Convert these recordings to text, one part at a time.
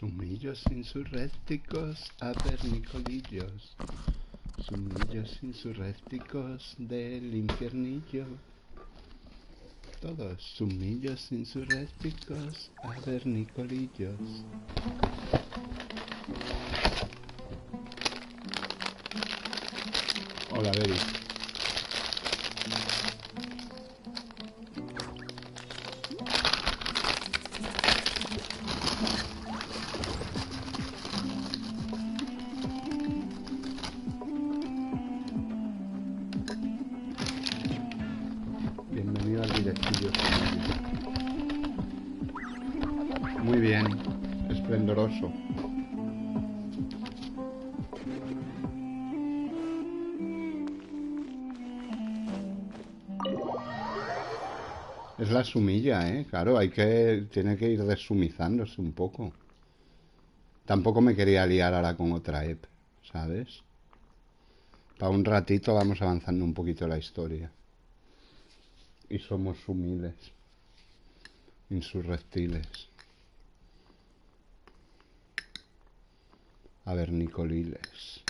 Sumillos insurrécticos avernicolillos, sumillos insurrécticos del infiernillo. Todos sumillos insurrécticos avernicolillos. Hola, Beri. Bienvenido al directillo. Muy bien, esplendoroso. Es la sumilla, claro, tiene que ir desumizándose un poco. Tampoco me quería liar ahora con otra EP, ¿sabes? Para un ratito vamos avanzando un poquito la historia. Y somos sumiles, insurrectiles, avernicoliles.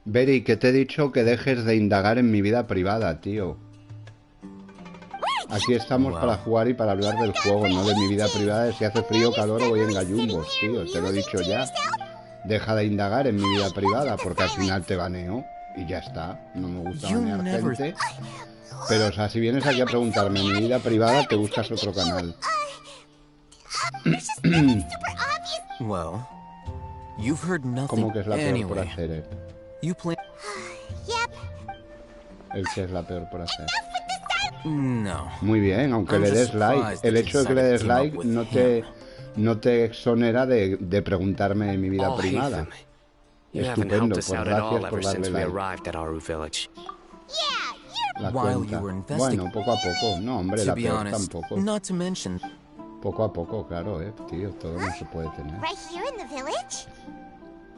Beri, que te he dicho que dejes de indagar en mi vida privada, tío. Aquí estamos para jugar y para hablar del juego, no de mi vida privada, de si hace frío o calor o voy en gallumbos, tío. Te lo he dicho ya. Deja de indagar en mi vida privada, porque al final te baneo y ya está. No me gusta banear gente. Pero, o sea, si vienes aquí a preguntarme mi vida privada, te buscas otro canal. ¿Cómo que es la peor por hacer, El que es la peor por hacer. Muy bien, aunque le des like. El hecho de que le des like no te exonera de preguntarme mi vida privada. Estupendo, pues gracias por darle like. La cuenta. Bueno, poco a poco. No, hombre, la peor tampoco. Poco a poco, claro, tío. Todo no se puede tener.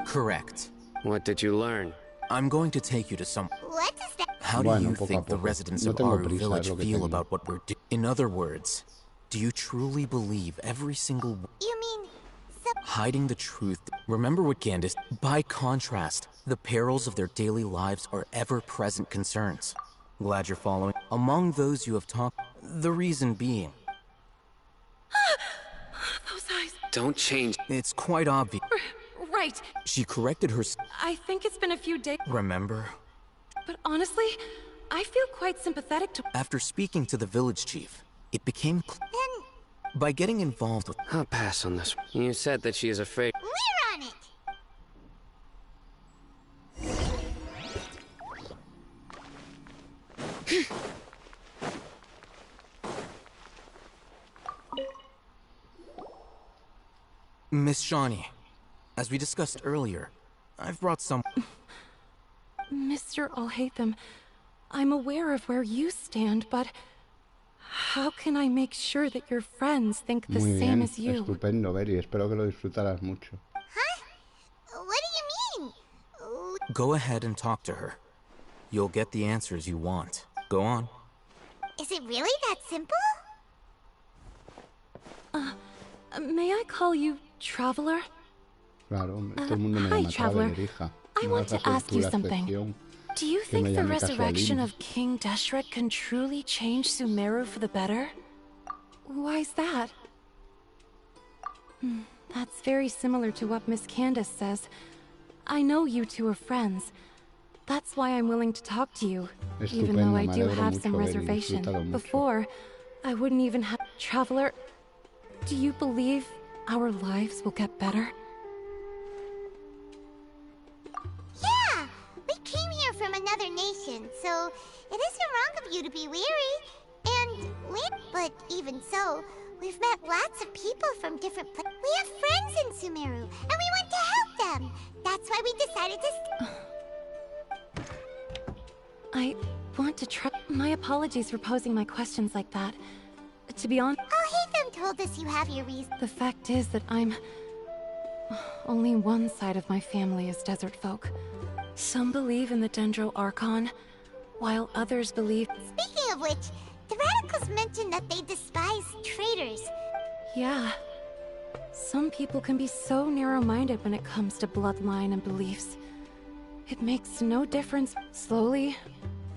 Correct. What did you learn? I'm going to take you to some... What is that? How do you think the residents of Aru Village feel about what we're doing? In other words, do you truly believe every single... You mean... Hiding the truth. Remember what Candace... By contrast, the perils of their daily lives are ever-present concerns. Glad you're following. Among those you have talked... The reason being... Those eyes... Don't change. It's quite obvious. Right. She corrected her... I think it's been a few days... Remember? But honestly, I feel quite sympathetic to... After speaking to the village chief, it became... Then... By getting involved with... I'll pass on this. You said that she is afraid... We're on it! Miss Shawnee, as we discussed earlier, I've brought some... Mr. Alhaitham, I'm aware of where you stand, but... How can I make sure that your friends think the same as you? Estupendo, Beri. Espero que lo disfrutarás mucho. Huh? What do you mean? Go ahead and talk to her. You'll get the answers you want. Go on. Is it really that simple? May I call you Traveler? Claro, todo el mundo me hi, llama Traveler. Traveler, hija. I want to ask you something. Do you think the resurrection of King Deshret can truly change Sumeru for the better? Why's that? That's very similar to what Miss Candace says. I know you two are friends. That's why I'm willing to talk to you, even though I do have some reservation. Before, I wouldn't even have... Traveler, do you believe our lives will get better? Yeah! We came here from another nation, so it isn't wrong of you to be weary. But even so, we've met lots of people from different places. We have friends in Sumeru, and we want to help them. That's why we decided to... I want to try... My apologies for posing my questions like that. To be honest... Alhaitham told us you have your reason. The fact is that only one side of my family is desert folk. Some believe in the Dendro Archon, while others believe... Speaking of which, the radicals mentioned that they despise traitors. Yeah. Some people can be so narrow-minded when it comes to bloodline and beliefs. It makes no difference. Slowly,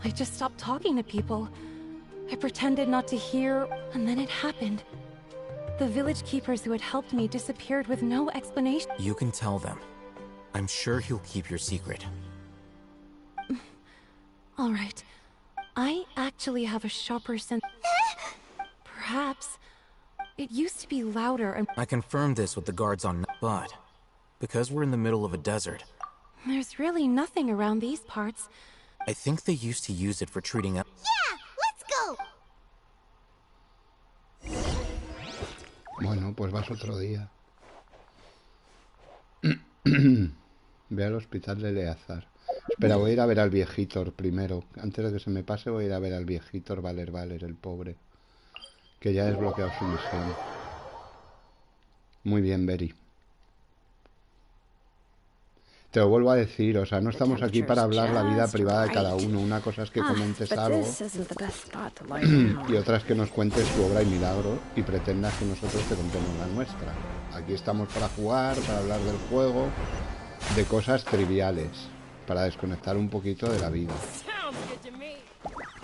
I just stopped talking to people. I pretended not to hear, and then it happened. The village keepers who had helped me disappeared with no explanation. You can tell them. I'm sure he'll keep your secret. All right. I actually have a sharper sense. Perhaps. It used to be louder and... I confirmed this with the guards on... But, because we're in the middle of a desert... There's really nothing around these parts. I think they used to use it for treating up... Yeah, let's go! Bueno, pues vas otro día. Ve al hospital de Eleazar. Espera, voy a ir a ver al viejito primero. Antes de que se me pase, voy a ir a ver al viejito Valer, el pobre. Que ya ha desbloqueado su misión. Muy bien, Beri. Te lo vuelvo a decir, o sea, no estamos aquí para hablar la vida privada de cada uno. Una cosa es que comentes algo y otra es que nos cuentes tu obra y milagro y pretendas que nosotros te contemos la nuestra. Aquí estamos para jugar, para hablar del juego, de cosas triviales, para desconectar un poquito de la vida.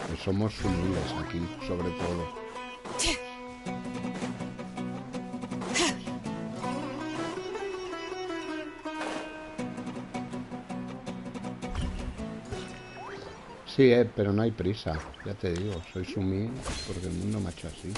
Pues somos humildes aquí, sobre todo. Sí, pero no hay prisa, ya te digo, soy sumí porque el mundo me ha hecho así.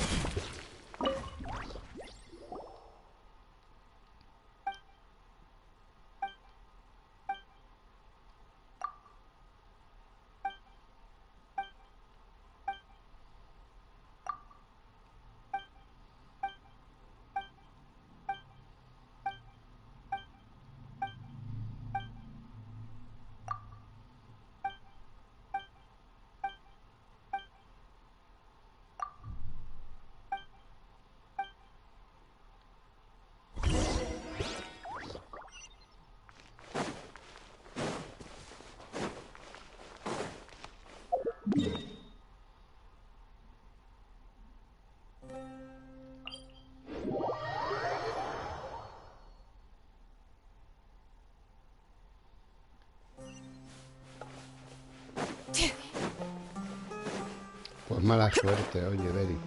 Pues mala suerte, oye, Beri.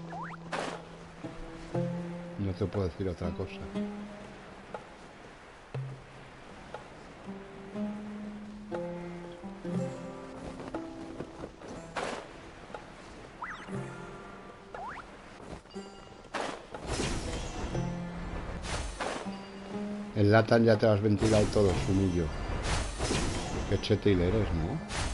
No te puedo decir otra cosa. El Latan ya te lo has ventilado todo, sumillo. Qué chetil eres, ¿no?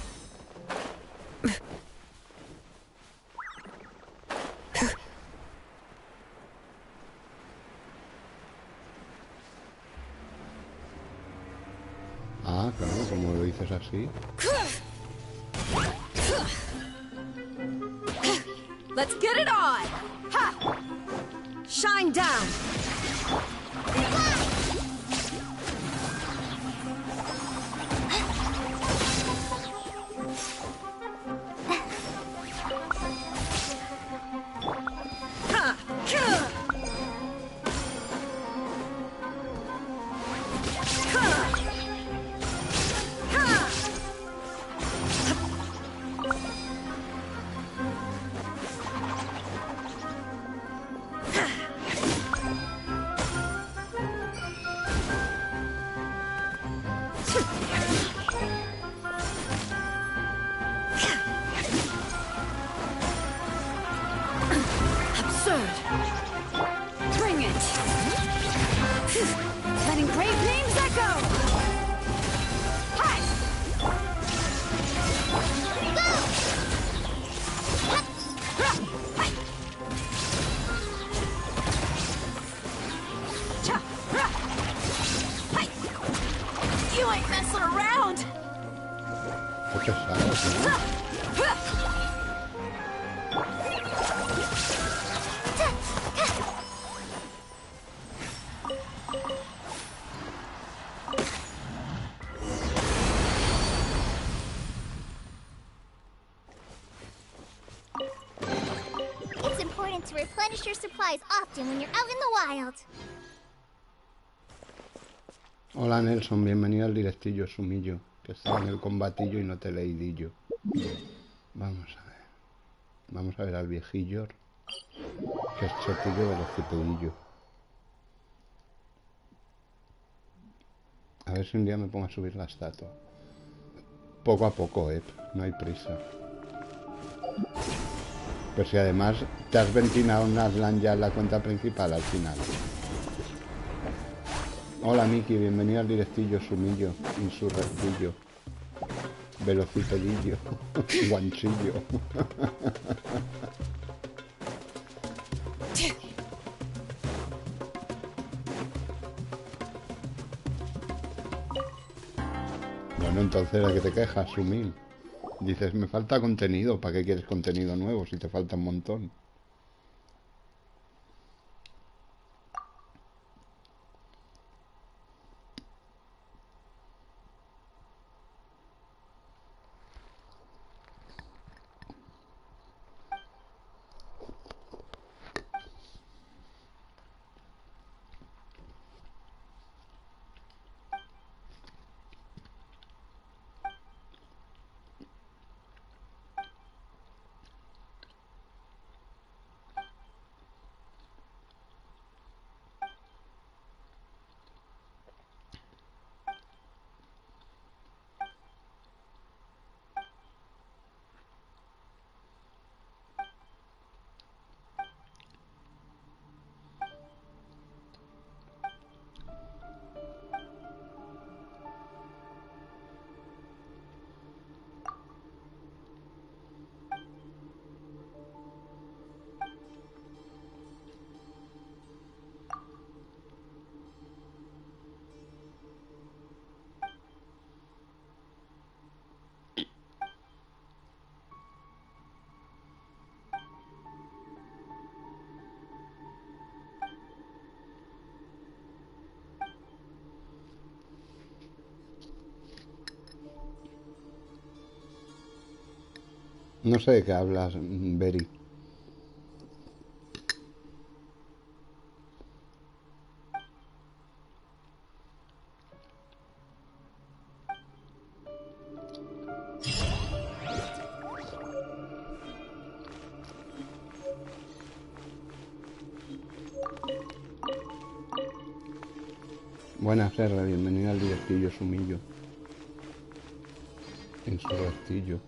Ah, claro, como lo dices así. Let's get it on. Ha! Shine down. to replenish your supplies often when you're out in the wild. Hola Nelson, bienvenido al directillo sumillo, que estaba en el combatillo y no te leidillo. Vamos a ver. Vamos a ver al viejillo, que es chotillo velocipedillo. A ver si un día me pongo a subir la estatua. Poco a poco, no hay prisa. Pero si además te has ventinado un Aslan ya en la cuenta principal al final. Hola Miki, bienvenido al directillo sumillo, insurrectillo, velocipedillo, guanchillo. Bueno, entonces ¿a qué te quejas, Sumil? Dices, me falta contenido, ¿para qué quieres contenido nuevo si te falta un montón? No sé de qué hablas, Beri. Buenas, R, bienvenido al directillo sumillo. En su restillo.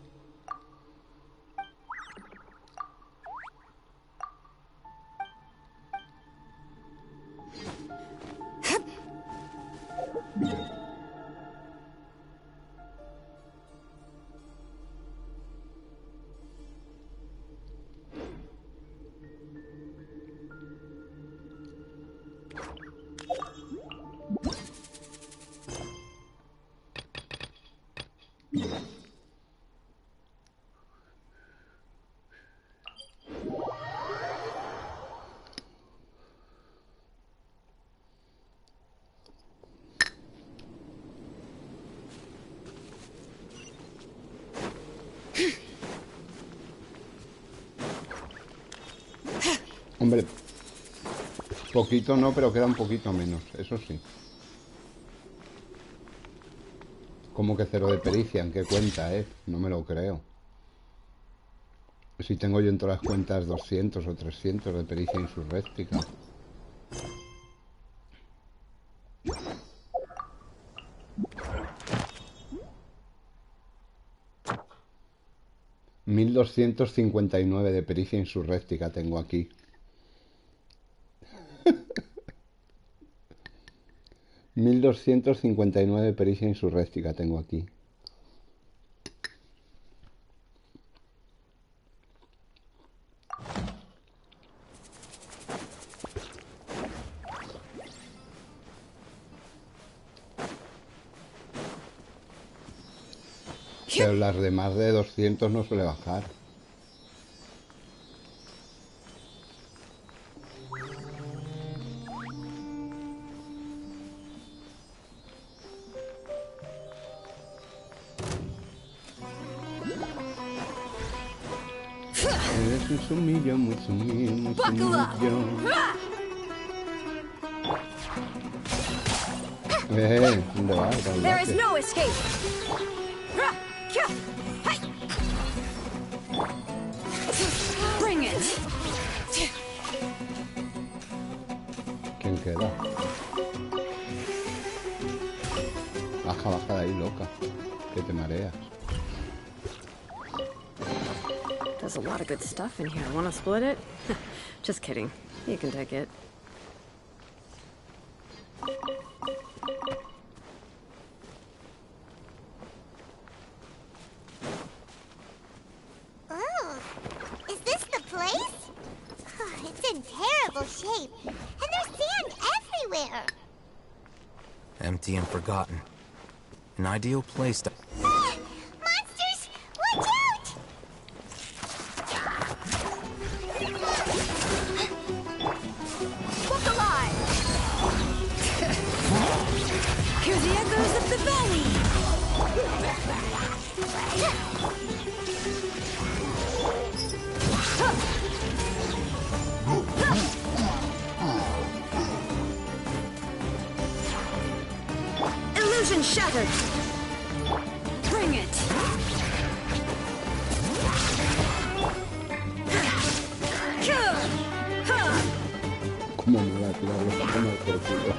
Hombre, poquito no, pero queda un poquito menos, eso sí. Como que 0 de pericia, ¿en qué cuenta, No me lo creo. Si tengo yo en todas las cuentas 200 o 300 de pericia insurréctica. $1259 de pericia insurréctica tengo aquí. $1259 de pericia insurréctica tengo aquí. Pero las de más de 200 no suele bajar. Eres un sumillo, muy sumillo, muy sumillo. ¿Dónde vas? There is no escape. Bring it. ¿Quién queda? Baja, baja de ahí, loca. Que te mareas. There's a lot of good stuff in here. Want to split it? Just kidding. You can take it. Oh, is this the place? Oh, it's in terrible shape, and there's sand everywhere. Empty and forgotten. An ideal place to... Ah, monsters! Watch out! Book alive! Hear the echoes of the valley! Illusion shattered! Bring it! ¿Cómo me va a tirar los temas por culo?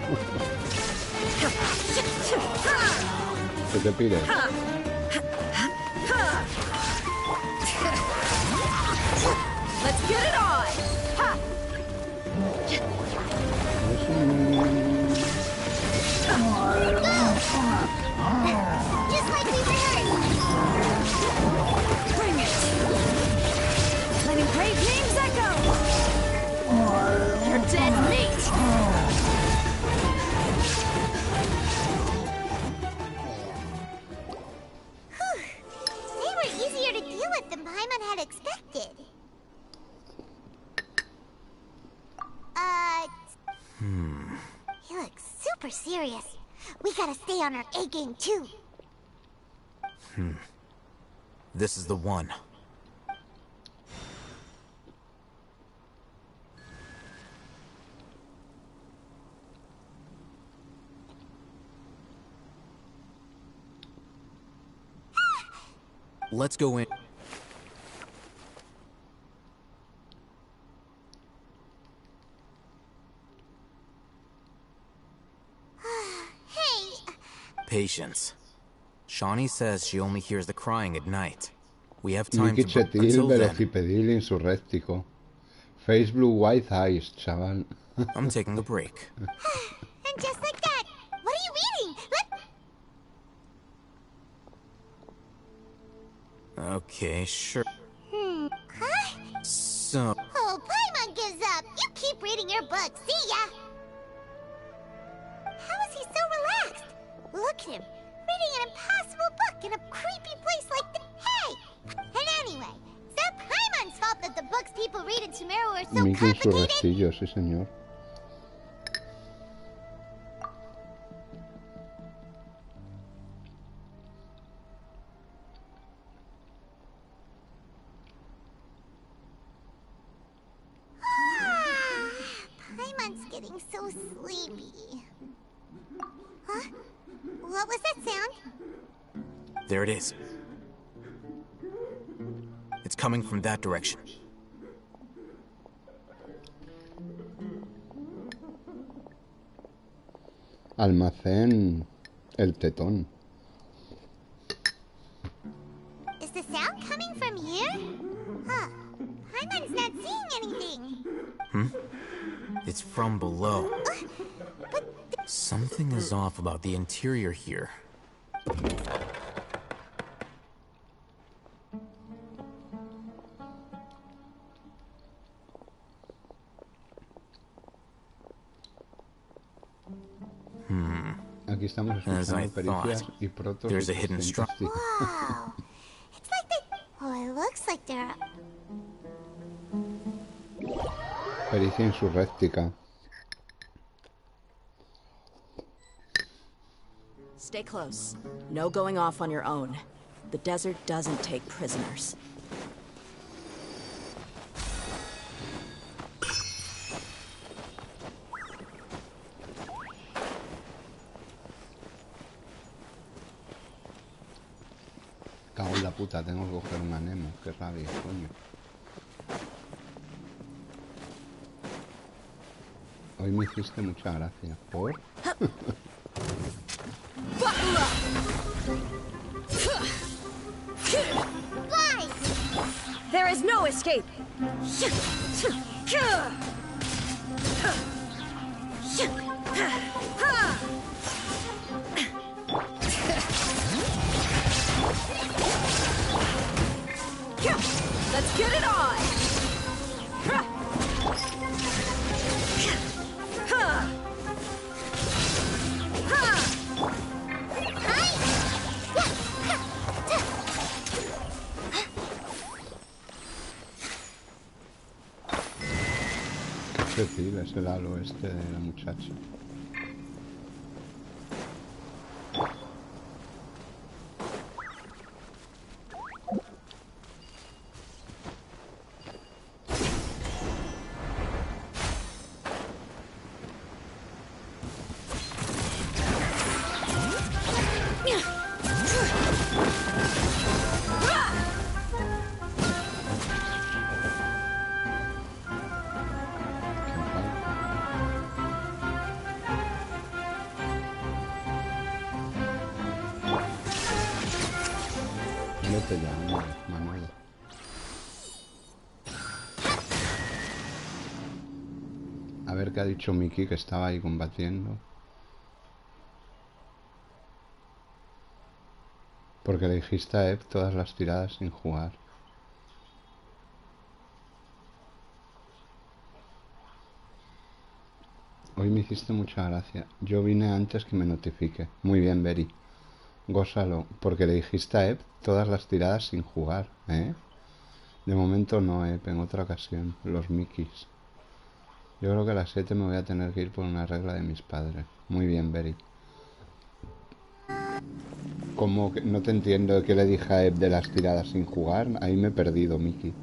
Que te pide. Let's get it on! Ha! Just like we were heard! Bring it! Letting brave names echo! You're dead meat! They were easier to deal with than Paimon had expected. He looks super serious. We gotta stay on our A game too. This is the one. Let's go in. Hey, Patience. Shawnee says she only hears the crying at night. We have time to... Miquichetil, Until then, verecipedil, insurréctico. Face blue, white eyes, chaval. I'm taking a break. and just like that, what are you reading? Okay, sure. Huh? So... Oh, Paimon gives up. You keep reading your book. See ya. How is he so relaxed? Look at him, reading an impossible book in a creepy place like this. Hey! And anyway, is that Paimon's fault that the books people read in Sumeru are so Mickey complicated? insurrestillo, sí señor. Paimon's getting so sleepy. Huh? What was that sound? There it is. It's coming from that direction. Almacén el tetón. Is the sound coming from here? Huh. Paimon's not seeing anything. It's from below. But Something is off about the interior here. Aquí estamos escuchando pericias y protos. There's a hidden fantástico. wow. It's like they... Oh, it looks like they're... Pericia insurréctica. Stay close. No going off on your own. The desert doesn't take prisoners. puta, tengo que coger un anemo. Qué rabia, coño. Hoy me hiciste mucha gracia. ¿Por? There is no escape. Let's get it on. Qué sutil es el halo este de la muchacha. Vete ya, Manuel. A ver qué ha dicho Mickey, que estaba ahí combatiendo. Porque le dijiste a Eve todas las tiradas sin jugar. Hoy me hiciste mucha gracia. Yo vine antes que me notifique. Muy bien, Beri. Gózalo, porque le dijiste a Eve todas las tiradas sin jugar, ¿eh? De momento no, Eve, en otra ocasión. Los Mickeys. Yo creo que a las 7 me voy a tener que ir por una regla de mis padres. Muy bien, Beri. ¿Cómo que no te entiendo qué le dije a Eve de las tiradas sin jugar? Ahí me he perdido, Mickey.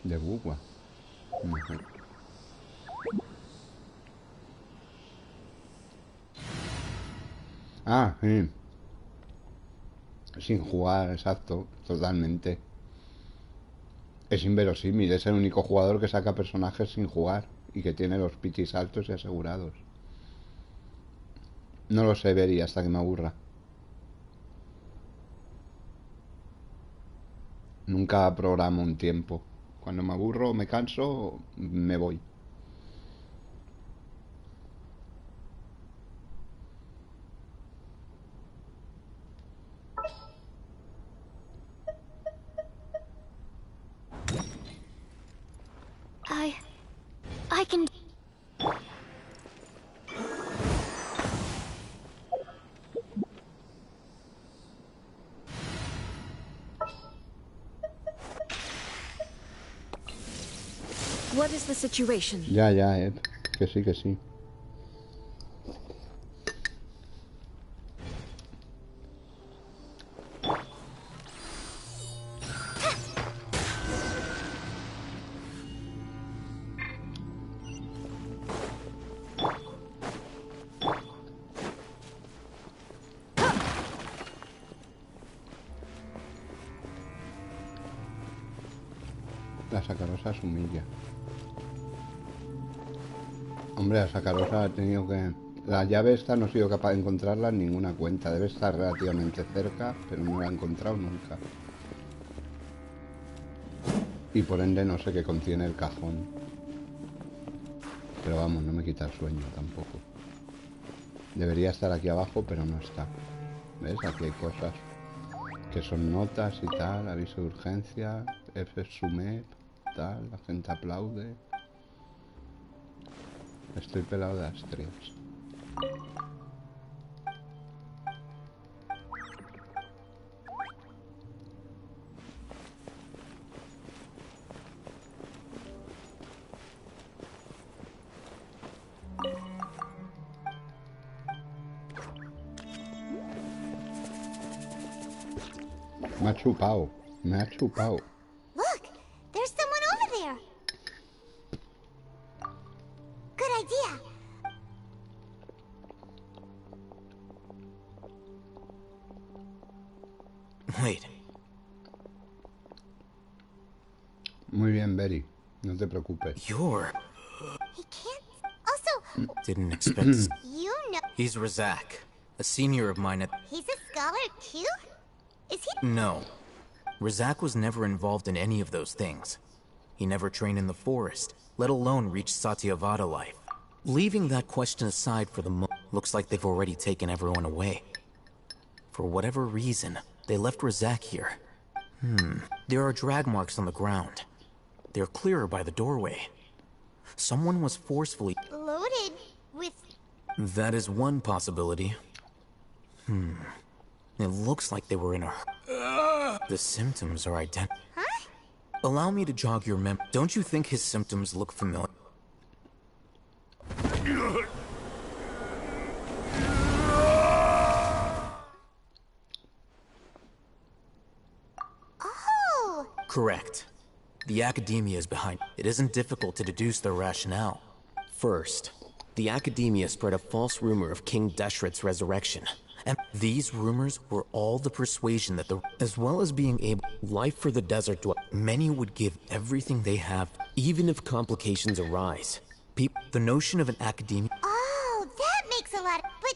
De Bugua. Ah, sí. Sin jugar, exacto, totalmente. Es inverosímil, es el único jugador que saca personajes sin jugar y que tiene los pitis altos y asegurados. No lo sé, Beri, hasta que me aburra. Nunca programo un tiempo. Cuando me aburro, me canso, me voy. I can... What is the situation? Ya, Ed. Que sí, que sí. La sacarosa es humilla. Hombre, la sacarosa ha tenido que... La llave esta no he sido capaz de encontrarla en ninguna cuenta. Debe estar relativamente cerca, pero no la he encontrado nunca. Y por ende no sé qué contiene el cajón. Pero vamos, no me quita el sueño tampoco. Debería estar aquí abajo, pero no está. ¿Ves? Aquí hay cosas que son notas y tal. Aviso de urgencia. F sumet, tal. La gente aplaude. Estoy pelado de Asturias. Me ha chupado. Me ha chupado. Look, there's someone over there. Good idea. Wait. Muy bien, Berry. No te preocupes. You're... He can't... Also... Didn't expect this. You know... He's Razak, a senior of mine at... He's a scholar too? Is he... No. Razak was never involved in any of those things. He never trained in the forest, let alone reach Satyavada life. Leaving that question aside for the moment, looks like they've already taken everyone away. For whatever reason, they left Razak here. There are drag marks on the ground. They're clearer by the doorway. Someone was forcefully... Loaded with... That is one possibility. It looks like they were in a... The symptoms are identical. Huh? Allow me to jog your memory. Don't you think his symptoms look familiar? Oh! Correct. The academia is behind. It isn't difficult to deduce their rationale. First, the academia spread a false rumor of King Deshret's resurrection. And these rumors were all the persuasion that as well as being able, life for the desert dweller, many would give everything they have, even if complications arise. The notion of an academia... Oh, that makes a lot of... But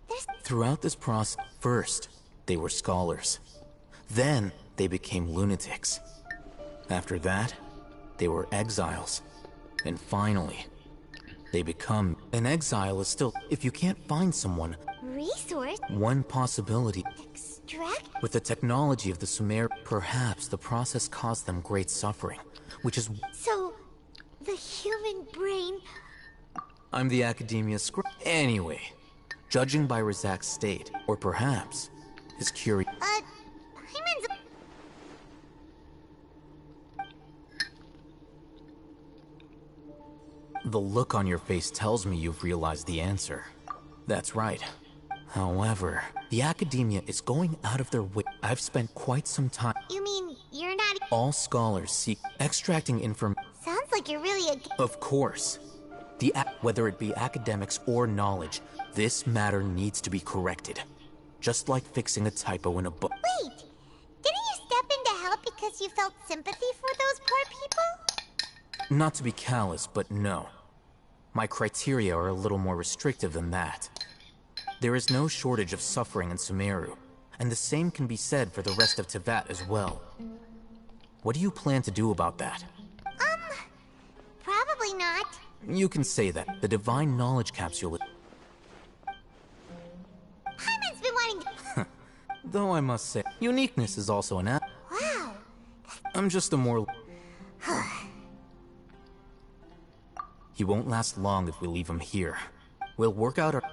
there's... Throughout this process, first, they were scholars. Then, they became lunatics. After that, they were exiles. And finally, they become... An exile is still... If you can't find someone... Resource? One possibility. Extract? With the technology of the Sumer, perhaps the process caused them great suffering, which is... So, the human brain... I'm the academia script. Anyway, judging by Razak's state, or perhaps his curiosity... Hyman's... The look on your face tells me you've realized the answer. That's right. However, the academia is going out of their way. I've spent quite some time... You mean, you're not... All scholars seek extracting information. Sounds like you're really a... Of course. Whether it be academics or knowledge, this matter needs to be corrected. Just like fixing a typo in a book. Wait! Didn't you step in to help because you felt sympathy for those poor people? Not to be callous, but no. My criteria are a little more restrictive than that. There is no shortage of suffering in Sumeru, and the same can be said for the rest of Teyvat as well. What do you plan to do about that? Probably not. You can say that. The divine knowledge capsule is... Hyman's been wanting to... Though I must say, uniqueness is also an app. Wow. I'm just a more... He won't last long if we leave him here. We'll work out our...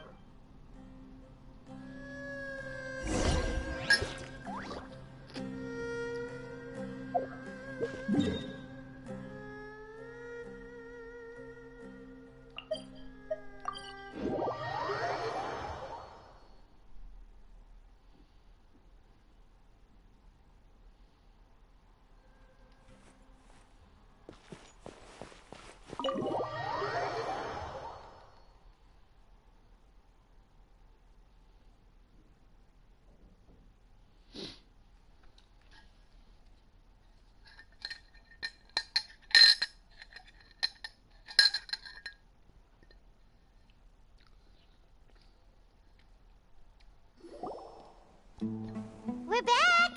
We're back!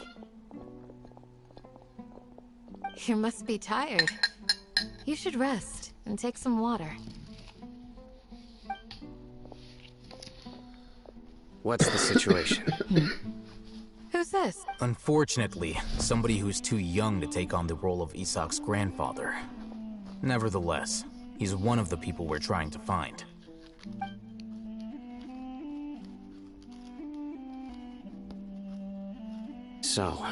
You must be tired. You should rest and take some water. What's the situation? Who's this? Unfortunately, somebody who's too young to take on the role of Isak's grandfather. Nevertheless, he's one of the people we're trying to find. So,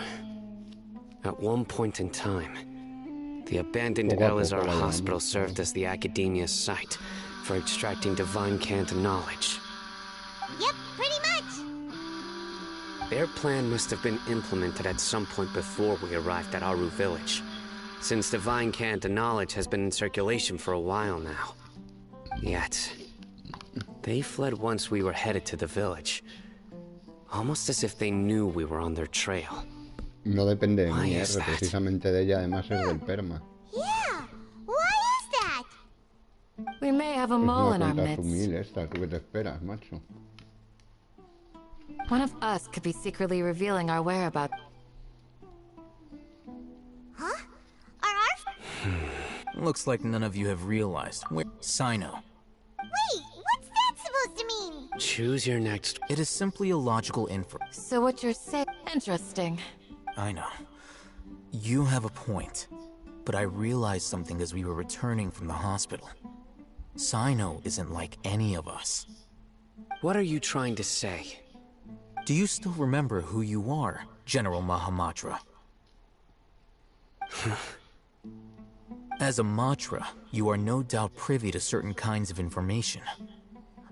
at one point in time, the abandoned Elazar hospital served as the academia's site for extracting divine cant knowledge. Yep, pretty much. Their plan must have been implemented at some point before we arrived at Aru village, since divine Kanda knowledge has been in circulation for a while now. Yet, they fled once we were headed to the village, almost as if they knew we were on their trail. No depende de mí, precisamente de ella, además es del perma. Yeah, why is that? We may have a mole in our midst. Esta, ¿tú qué te esperas, macho? One of us could be secretly revealing our whereabouts. Huh? Are Looks like none of you have realized where Sino. Wait, what's that supposed to mean? Choose your next. It is simply a logical inference. So what you're saying? Interesting. I know. You have a point. But I realized something as we were returning from the hospital. Sino isn't like any of us. What are you trying to say? Do you still remember who you are, General Mahamatra? As a Matra, you are no doubt privy to certain kinds of information.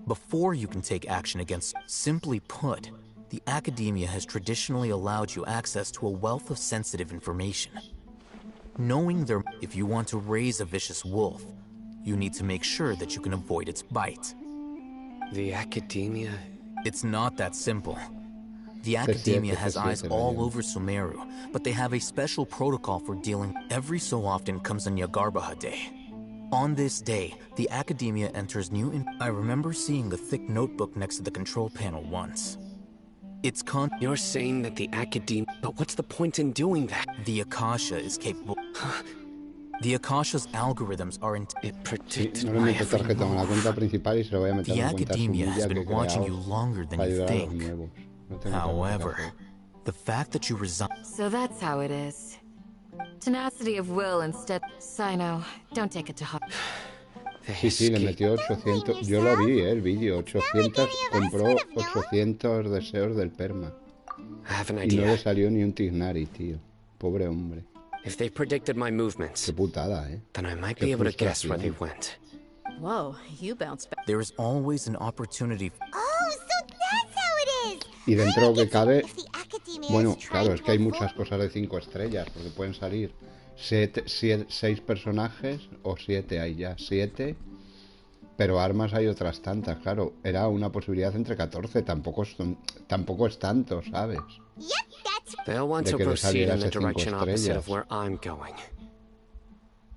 Before you can take action against, simply put, the academia has traditionally allowed you access to a wealth of sensitive information. Knowing their, if you want to raise a vicious wolf, you need to make sure that you can avoid its bite. The academia? It's not that simple. The academia has eyes all over Sumeru, but they have a special protocol for dealing. Every so often comes a Nyagarbaha day. On this day, the academia enters new. I remember seeing the thick notebook next to the control panel once. It's You're saying that the academia... But what's the point in doing that? The Akasha is capable... The Akasha's algorithms are in... It predicted no le my meto tarjeta en la cuenta principal y se lo voy a meter The en la cuenta academia has sumilla been que he watching you creado longer than para you ayudar a los think. nuevos. No tengo However, the fact that you resign... So that's how it is. Tenacity of will instead. Sino, don't take it to heart. Sí, le metió 800. Yo lo vi, el vídeo. 800. Compró 800 deseos del perma. Y no le salió ni un Tignari, tío. Pobre hombre. If they predicted my movements, qué putada, then I might be able to guess where they went. Whoa, you bounced back. There is always an opportunity. Oh, so that's how it is. Y dentro que cabe... Bueno, claro, es que hay muchas cosas de 5 estrellas, porque pueden salir 6 personajes, o 7 hay ya, 7, pero armas hay otras tantas, claro, era una posibilidad entre 14, tampoco es tanto, ¿sabes? They'll want to proceed in the direction opposite of where I'm going.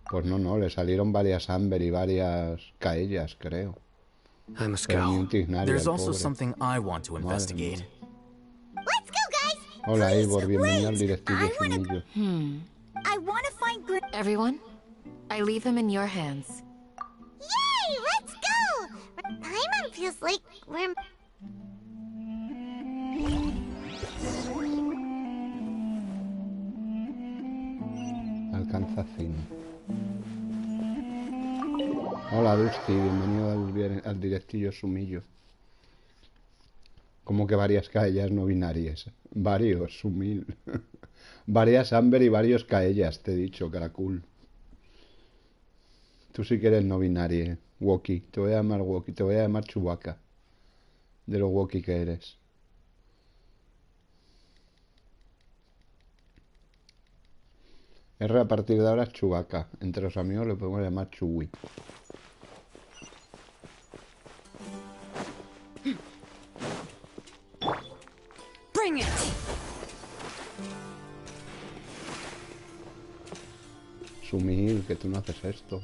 Pues no, le salieron varias Amber y varias Caellas, creo. I must go. There's also something I want to investigate. Let's go, guys. Hola, Ivor, bienvenido al directillo sumillo. I want to find Everyone, I leave him in your hands. Yay, let's go. Paimon feels like we're... Alcanza Cine. Hola, Dusty, bienvenido al directillo sumillo. Como que varias caellas no binarias. Varios, sumil. Varias Amber y varios caellas, te he dicho, Caracul. Tú sí que eres no binaria, Woki. Te voy a llamar Woki, te voy a llamar Chewbacca. De lo Woki que eres. R a partir de ahora es Chewbacca. Entre los amigos le podemos llamar Chewie. Bring it. Sumil, que tú no haces esto.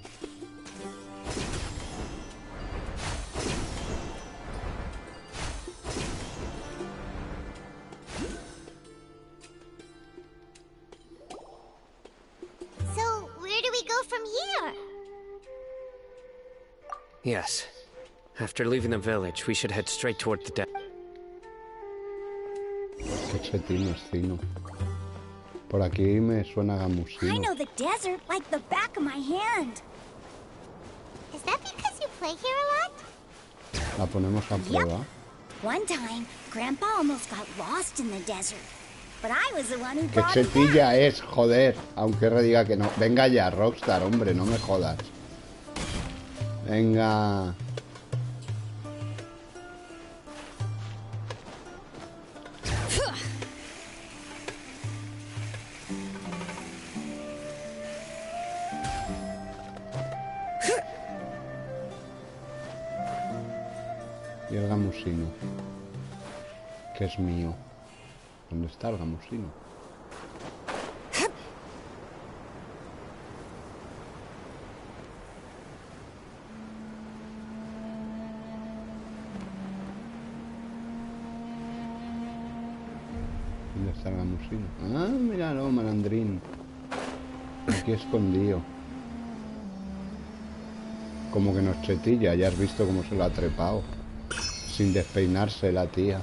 So, where do we go from here? Yes. After leaving the village, we should head straight toward the desert. Qué chetino es Cino. Por aquí me suena gamusino. I know the desert like the back of my hand. Is that because you play here a lot? La ponemos a prueba. One time, Grandpa almost got lost in the desert. But I was the one who Qué brought him chetilla back. es, joder. Aunque R diga que no. Venga ya, Rockstar, hombre, no me jodas. Venga. Y el gamusino, que es mío. ¿Dónde está el gamusino? ¿Dónde está el gamusino? Ah, míralo, malandrín. Aquí escondido. Como que nos chetilla, ya has visto cómo se lo ha trepado. Sin despeinarse la tía.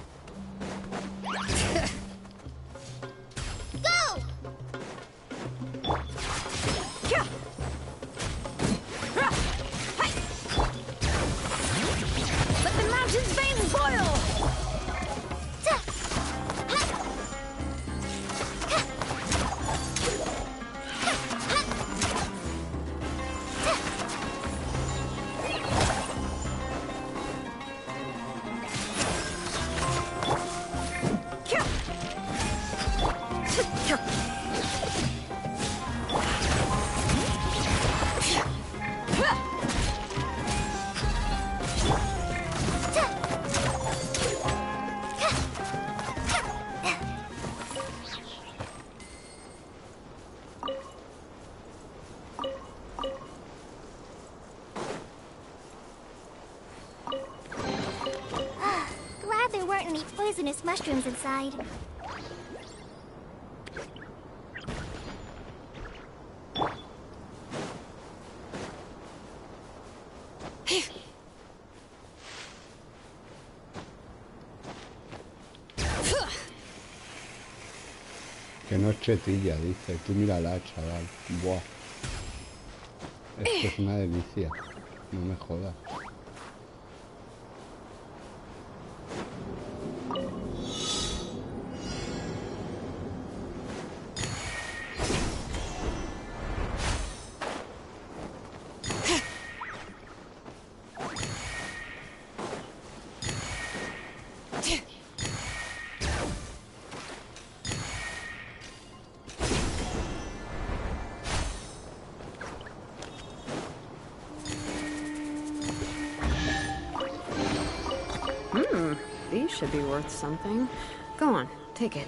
Poisonous mushrooms inside. Que no es chetilla, dice. Tú mírala, chaval. Buah. Esto es una delicia. No me jodas. These should be worth something. Go on, take it.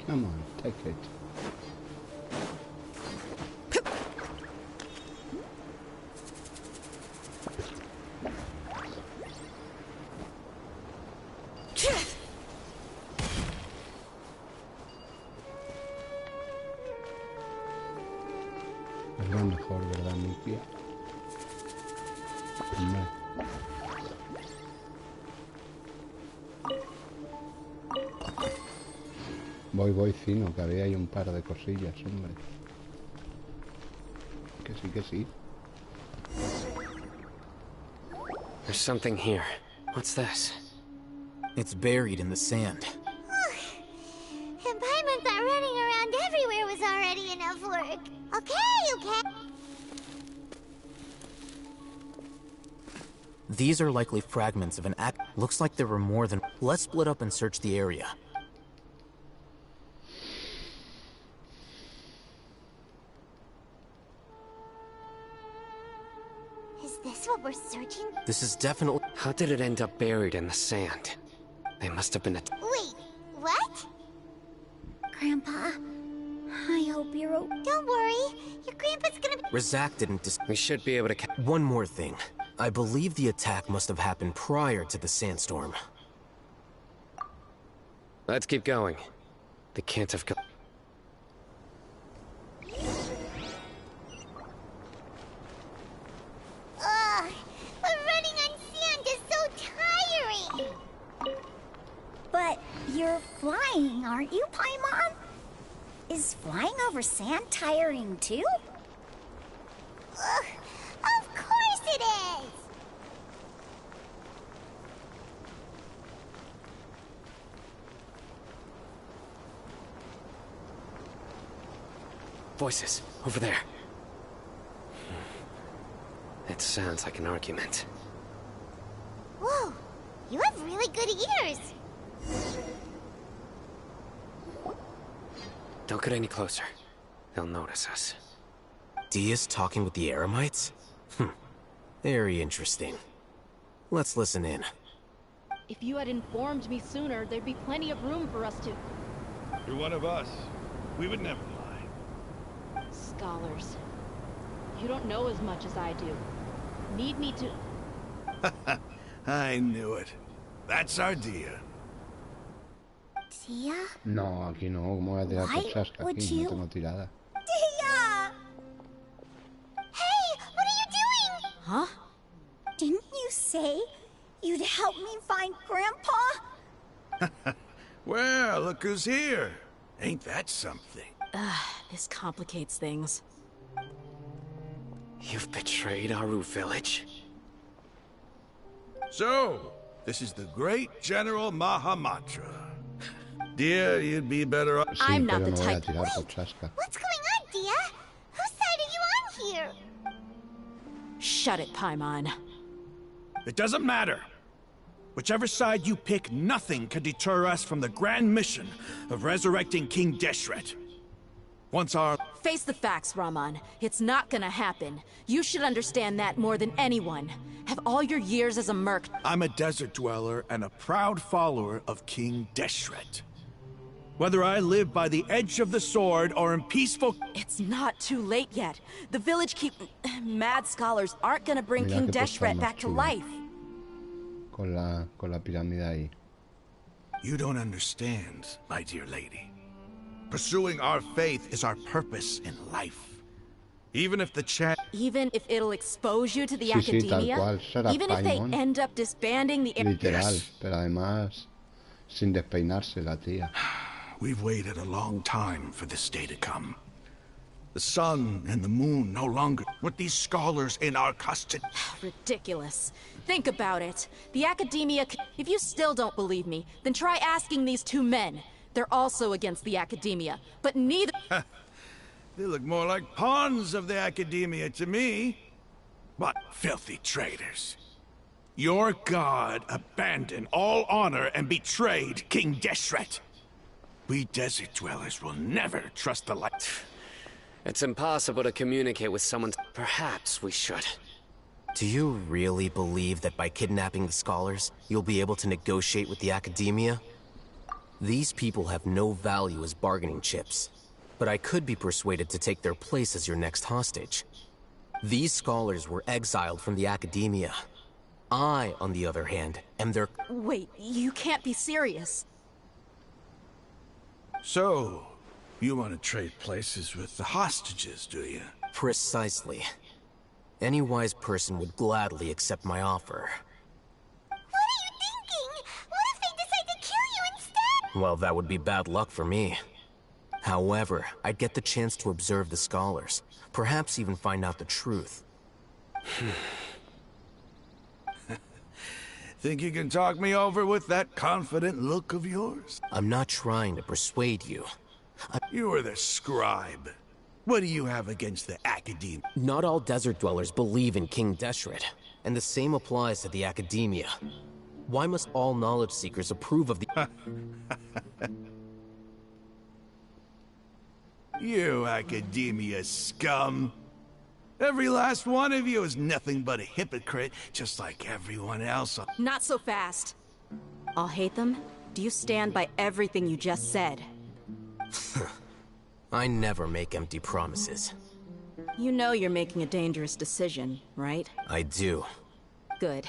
Come on, take it. Es lo mejor, ¿verdad, Mickey? No. Voy fino, que había ahí un par de cosillas, hombre. Que sí. There's something here. What's this? It's buried in the sand. And Paimon thought running around everywhere was already enough work. Okay. These are likely fragments of an act. Looks like there were more than... Let's split up and search the area. Is this what we're searching? This is definitely... How did it end up buried in the sand? They must have been a... Wait, what? Grandpa, I hope you're okay. Don't worry, your grandpa's gonna be... Razak didn't We should be able to... One more thing. I believe the attack must have happened prior to the sandstorm. Let's keep going. They can't have... But running on sand is so tiring! But you're flying, aren't you, Paimon? Is flying over sand tiring too? Of course it is! Voices, over there. It sounds like an argument. Whoa, you have really good ears. Don't get any closer. They'll notice us. Dia's talking with the Eremites? Very interesting. Let's listen in. If you had informed me sooner, there'd be plenty of room for us to... You're one of us. We would never lie. Scholars. You don't know as much as I do. Need me to... I knew it. That's our Dia. Dia? No, aquí no. ¿Cómo voy a tirar por chasca? Aquí no tengo tirada. Dia! Hey, what are you doing? Huh? Didn't you say you'd help me find Grandpa? Well, look who's here. Ain't that something? This complicates things. You've betrayed Aru village? So, this is the great General Mahamatra. Dear, you'd be better off... I'm not the no voy a type... tirar por chasca. What's going on, Dia? Whose side are you on here? Shut it, Paimon. It doesn't matter. Whichever side you pick, nothing can deter us from the grand mission of resurrecting King Deshret. Once our... Face the facts, Raman. It's not gonna happen. You should understand that more than anyone. Have all your years as a merc... I'm a desert dweller and a proud follower of King Deshret. Whether I live by the edge of the sword or in peaceful... It's not too late yet. The village keep... Mad scholars aren't gonna bring King Deshret back to life. Con la pirámide ahí. You don't understand, my dear lady. Pursuing our faith is our purpose in life. Even if the Even if it'll expose you to the Sí, sí, tal academia? cual. Será Even if they Paimon. end up disbanding the... Literal, Yes. pero además sin despeinarse la tía. We've waited a long time for this day to come. The sun and the moon no longer... With these scholars in our custody... Ridiculous. Think about it. The academia... If you still don't believe me, then try asking these two men. They're also against the academia, but neither... They look more like pawns of the academia to me. What filthy traitors. Your god abandoned all honor and betrayed King Deshret. We desert dwellers will never trust the light. It's impossible to communicate with someone. Perhaps we should. Do you really believe that by kidnapping the scholars, you'll be able to negotiate with the academia? These people have no value as bargaining chips, but I could be persuaded to take their place as your next hostage. These scholars were exiled from the academia. I, on the other hand, am their... Wait, you can't be serious. So, you want to trade places with the hostages, do you? Precisely. Any wise person would gladly accept my offer. What are you thinking? What if they decide to kill you instead? Well, that would be bad luck for me. However, I'd get the chance to observe the scholars, perhaps even find out the truth. Think you can talk me over with that confident look of yours? I'm not trying to persuade you. You are the scribe. What do you have against the academia? Not all desert dwellers believe in King Deshret, and the same applies to the academia. Why must all knowledge seekers approve of the... You academia scum. Every last one of you is nothing but a hypocrite, just like everyone else. Not so fast. I'll hate them. Do you stand by everything you just said? I never make empty promises. You know you're making a dangerous decision, right? I do. Good.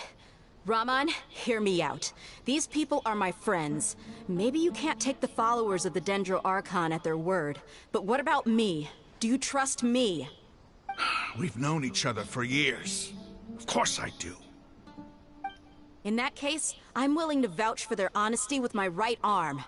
Raman, hear me out. These people are my friends. Maybe you can't take the followers of the Dendro Archon at their word, but what about me? Do you trust me? We've known each other for years. Of course I do. In that case, I'm willing to vouch for their honesty with my right arm.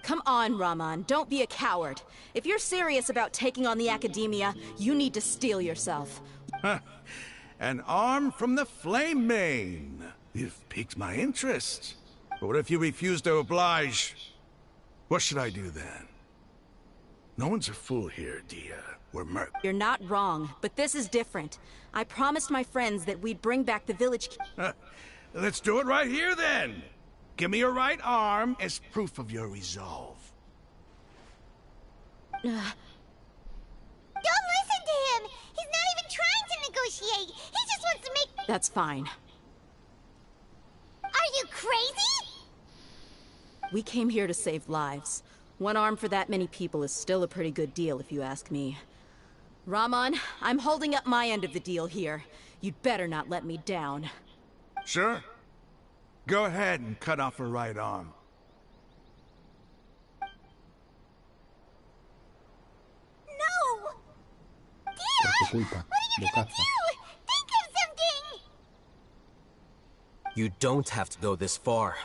Come on, Raman, don't be a coward. If you're serious about taking on the academia, you need to steel yourself. An arm from the Flame Mane. You've piqued my interest. But what if you refuse to oblige? What should I do then? No one's a fool here, Dia. We're merc. You're not wrong, but this is different. I promised my friends that we'd bring back the village... Let's do it right here, then. Give me your right arm as proof of your resolve. Don't listen to him! He's not even trying to negotiate! He just wants to make... That's fine. Are you crazy? We came here to save lives. One arm for that many people is still a pretty good deal, if you ask me. Rahman, I'm holding up my end of the deal here. You'd better not let me down. Sure. Go ahead and cut off her right arm. No! Dia! What are you gonna do? Think of something! You don't have to go this far.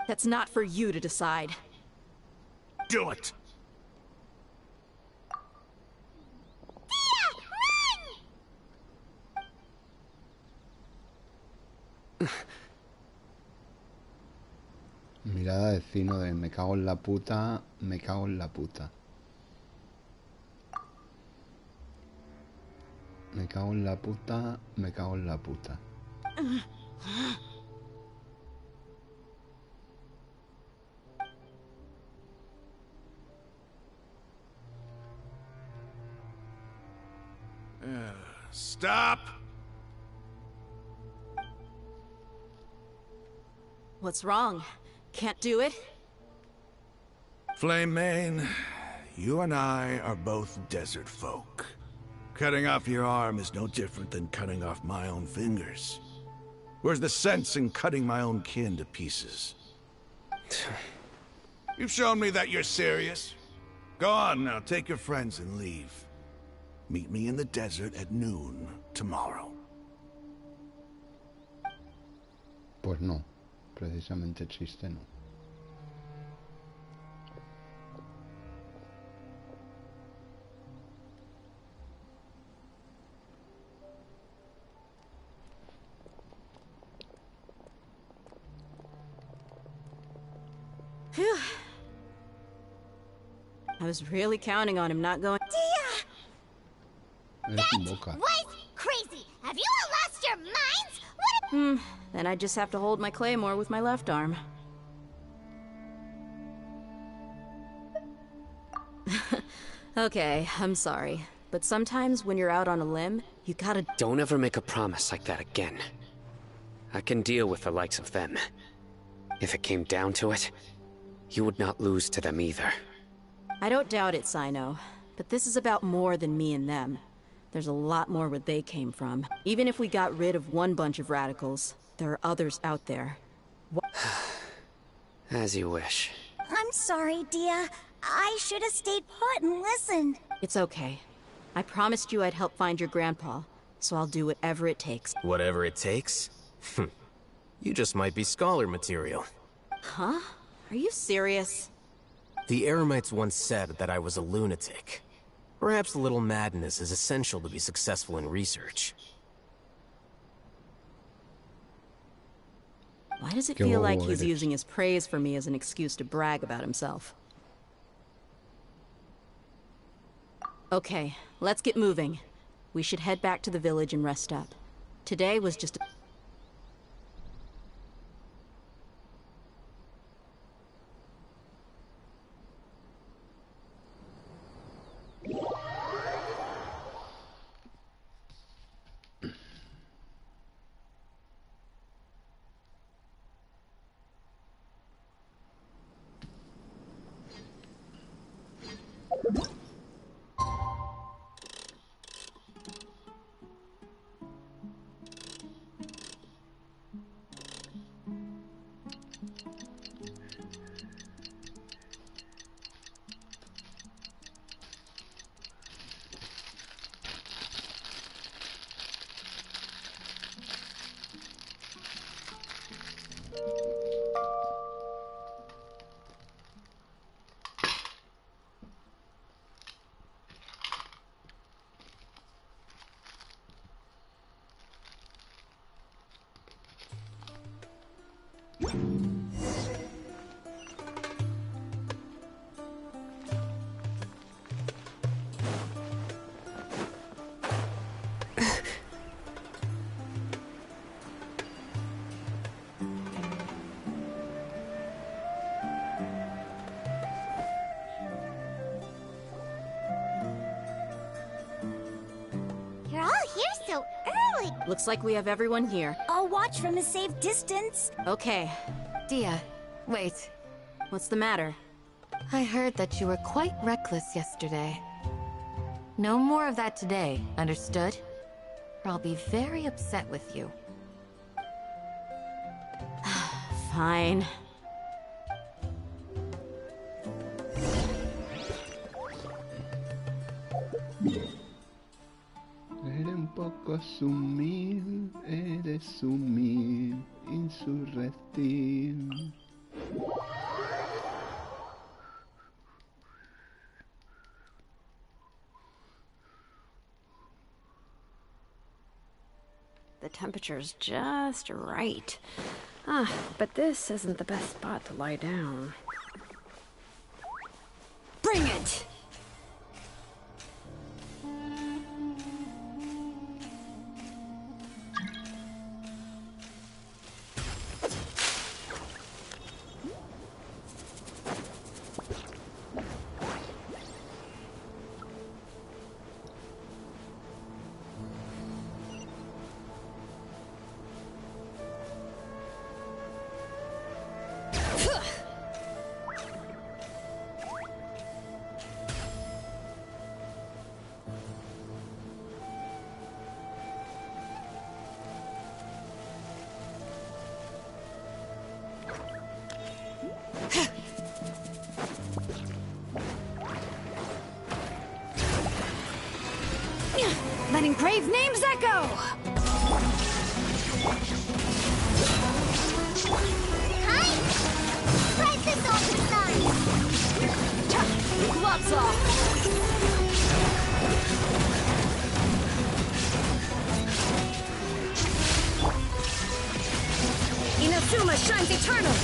That's not for you to decide. Do it! Dia! Run! Mirada de Cino de me cago en la puta, me cago en la puta. Me cago en la puta, me cago en la puta. Stop! What's wrong? Can't do it? Flame Mane, you and I are both desert folk. Cutting off your arm is no different than cutting off my own fingers. Where's the sense in cutting my own kin to pieces? You've shown me that you're serious. Go on now, take your friends and leave. Meet me in the desert at noon tomorrow. Pues no, precisamente chiste no. Phew. I was really counting on him not going. Dia! That was crazy! Have you all lost your minds? What Then I just have to hold my claymore with my left arm. Okay, I'm sorry. But sometimes when you're out on a limb, you gotta... Don't ever make a promise like that again. I can deal with the likes of them. If it came down to it, you would not lose to them either. I don't doubt it, Sino. But this is about more than me and them. There's a lot more where they came from. Even if we got rid of one bunch of radicals, there are others out there. As you wish. I'm sorry, Dia. I should have stayed put and listened. It's okay. I promised you I'd help find your grandpa, so I'll do whatever it takes. Whatever it takes? You just might be scholar material. Huh? Are you serious? The Eremites once said that I was a lunatic. Perhaps a little madness is essential to be successful in research. Why does it feel like he's using his praise for me as an excuse to brag about himself? Okay, let's get moving. We should head back to the village and rest up. Today was just a... like... Looks like we have everyone here. I'll watch from a safe distance. Okay. Dia, wait. What's the matter? I heard that you were quite reckless yesterday. No more of that today, understood? Or I'll be very upset with you. Fine. Eres un poco sumil, eres sumil, insurrectil. The temperature's just right. Ah, but this isn't the best spot to lie down. Bring it! Letting brave names echo! Hi! Spread this open sign! Gloves off! Inazuma shines eternal!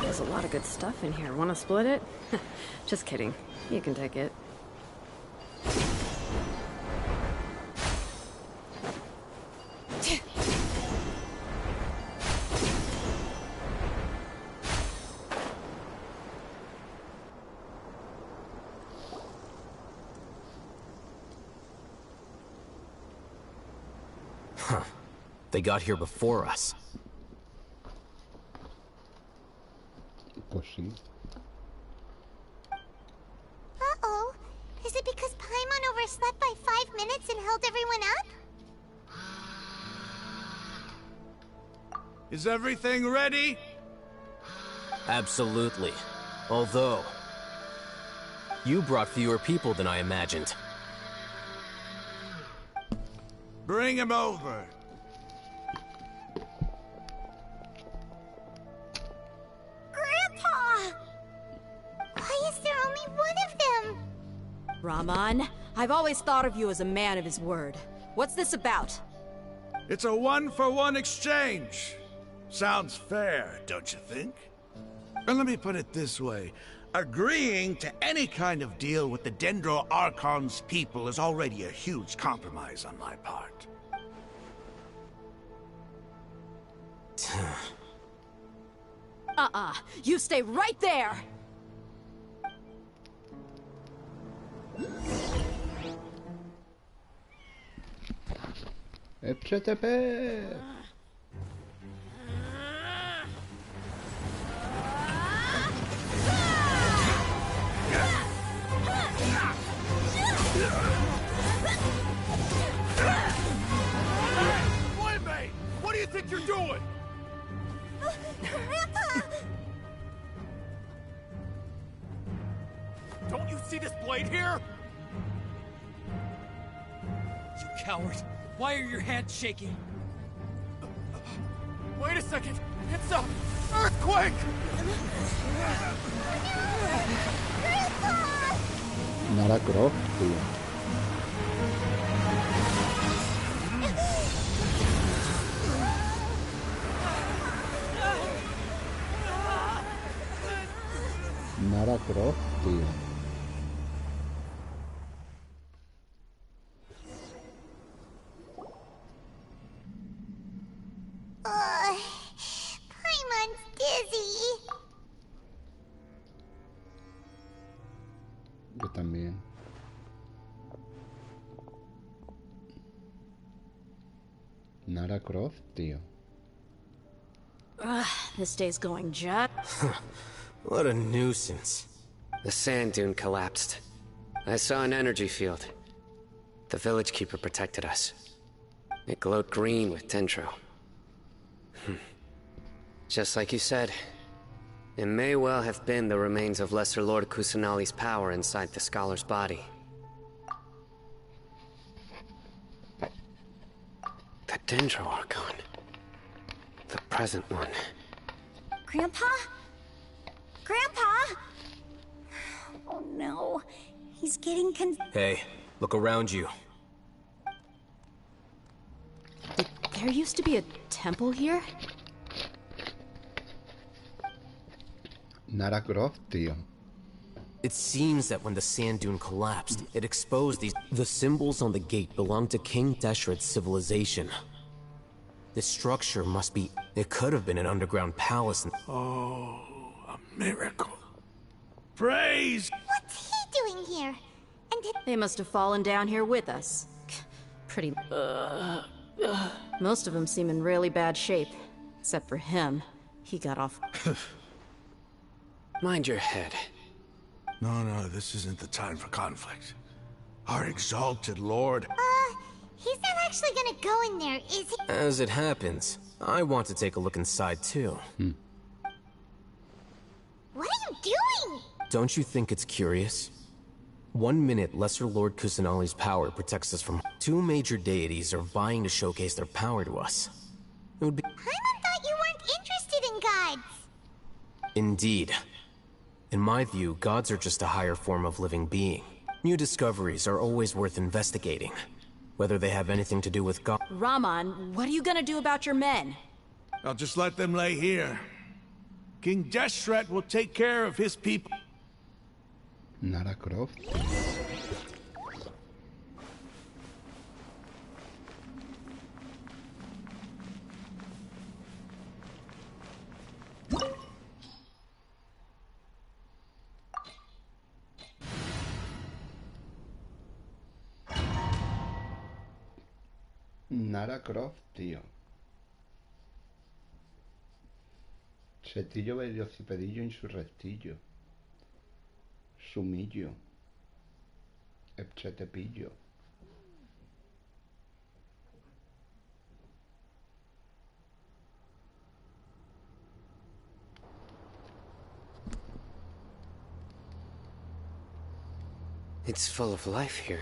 There's a lot of good stuff in here. Want to split it? Just kidding. You can take it. Huh. They got here before us. Pues sí. Uh-oh. Is it because Paimon overslept by 5 minutes and held everyone up? Is everything ready? Absolutely. Although, you brought fewer people than I imagined. Bring him over. Grandpa! Why is there only one of them? Raman, I've always thought of you as a man of his word. What's this about? It's a one-for-one exchange. Sounds fair, don't you think? And let me put it this way. Agreeing to any kind of deal with the Dendro Archon's people is already a huge compromise on my part. You stay right there! FTP! Wait, what do you think you're doing? Grandpa! Don't you see this blade here? You coward! Why are your hands shaking? Wait a second! It's a earthquake! Lara Croft, tío. Lara Croft, tío. este también. Lara Croft, tío. This day's going jet. What a nuisance. The sand dune collapsed. I saw an energy field. The village keeper protected us. It glowed green with dendro. Just like you said, it may well have been the remains of Lesser Lord Kusanali's power inside the scholar's body. The dendro archon. The present one. Grandpa? Grandpa? Oh no. He's getting Hey, look around you. There used to be a temple here? Lara Croft, tío. It seems that when the sand dune collapsed, it exposed these... The symbols on the gate belonged to King Deshret's civilization. This structure must be... It could have been an underground palace. Oh, a miracle. Praise! What's he doing here? And They must have fallen down here with us. Pretty... Most of them seem in really bad shape. Except for him. He got off... Mind your head. No, this isn't the time for conflict. Our exalted lord... he's not actually gonna go in there, is he? As it happens, I want to take a look inside too. What are you doing? Don't you think it's curious? 1 minute, Lesser Lord Kusanali's power protects us from... 2 major deities are vying to showcase their power to us. It would be... Paimon thought you weren't interested in gods. Indeed. In my view, gods are just a higher form of living being. New discoveries are always worth investigating. Whether they have anything to do with God... Raman, what are you gonna do about your men? I'll just let them lay here. King Deshret will take care of his people. Lara Croft. Lara Croft, tío. Setillo, velocipedillo, insurrectillo. Sumillo. Epchetepillo. It's full of life here.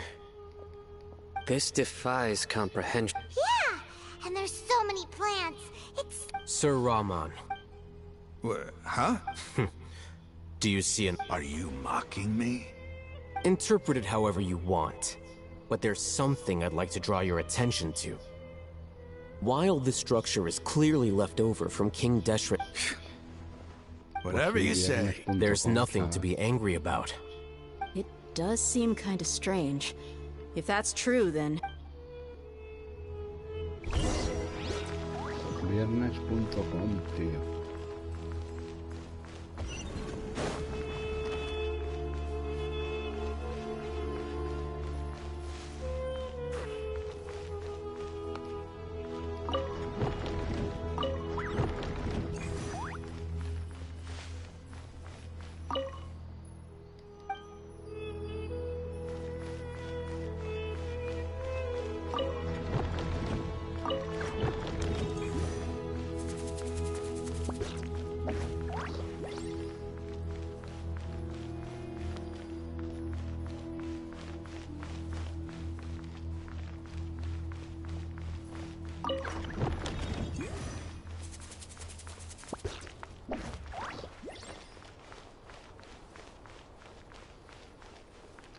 This defies comprehension. Yeah, and there's so many plants. It's... Sir Raman. Huh? Do you see an... Are you mocking me? Interpret it however you want. But there's something I'd like to draw your attention to. While this structure is clearly left over from King Deshret... Whatever you say. There's nothing to be angry about. It does seem kind of strange. If that's true, then... Viernes.com, tío.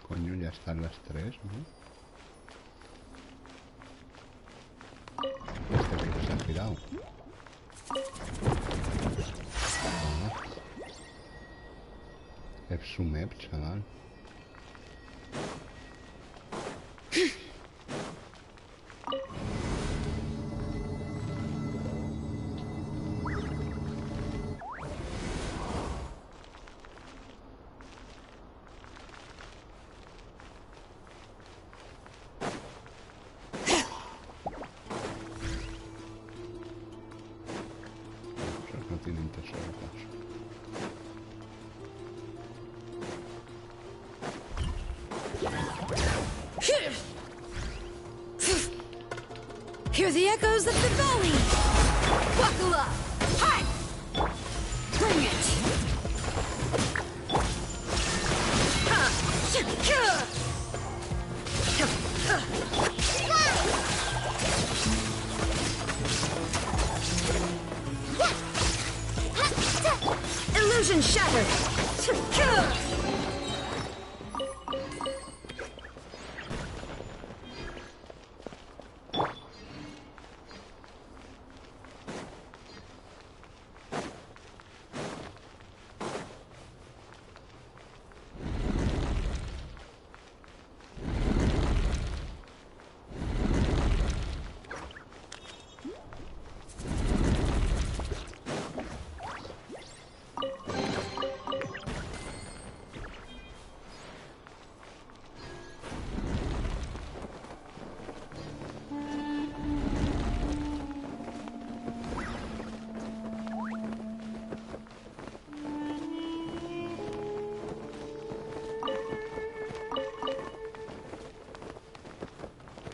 Coño, ya están las 3, ¿no? Este que se ha girado. Epsumep, chaval. Hear the echoes of the valley. Buckle up. Hi. Bring it. Illusion shattered.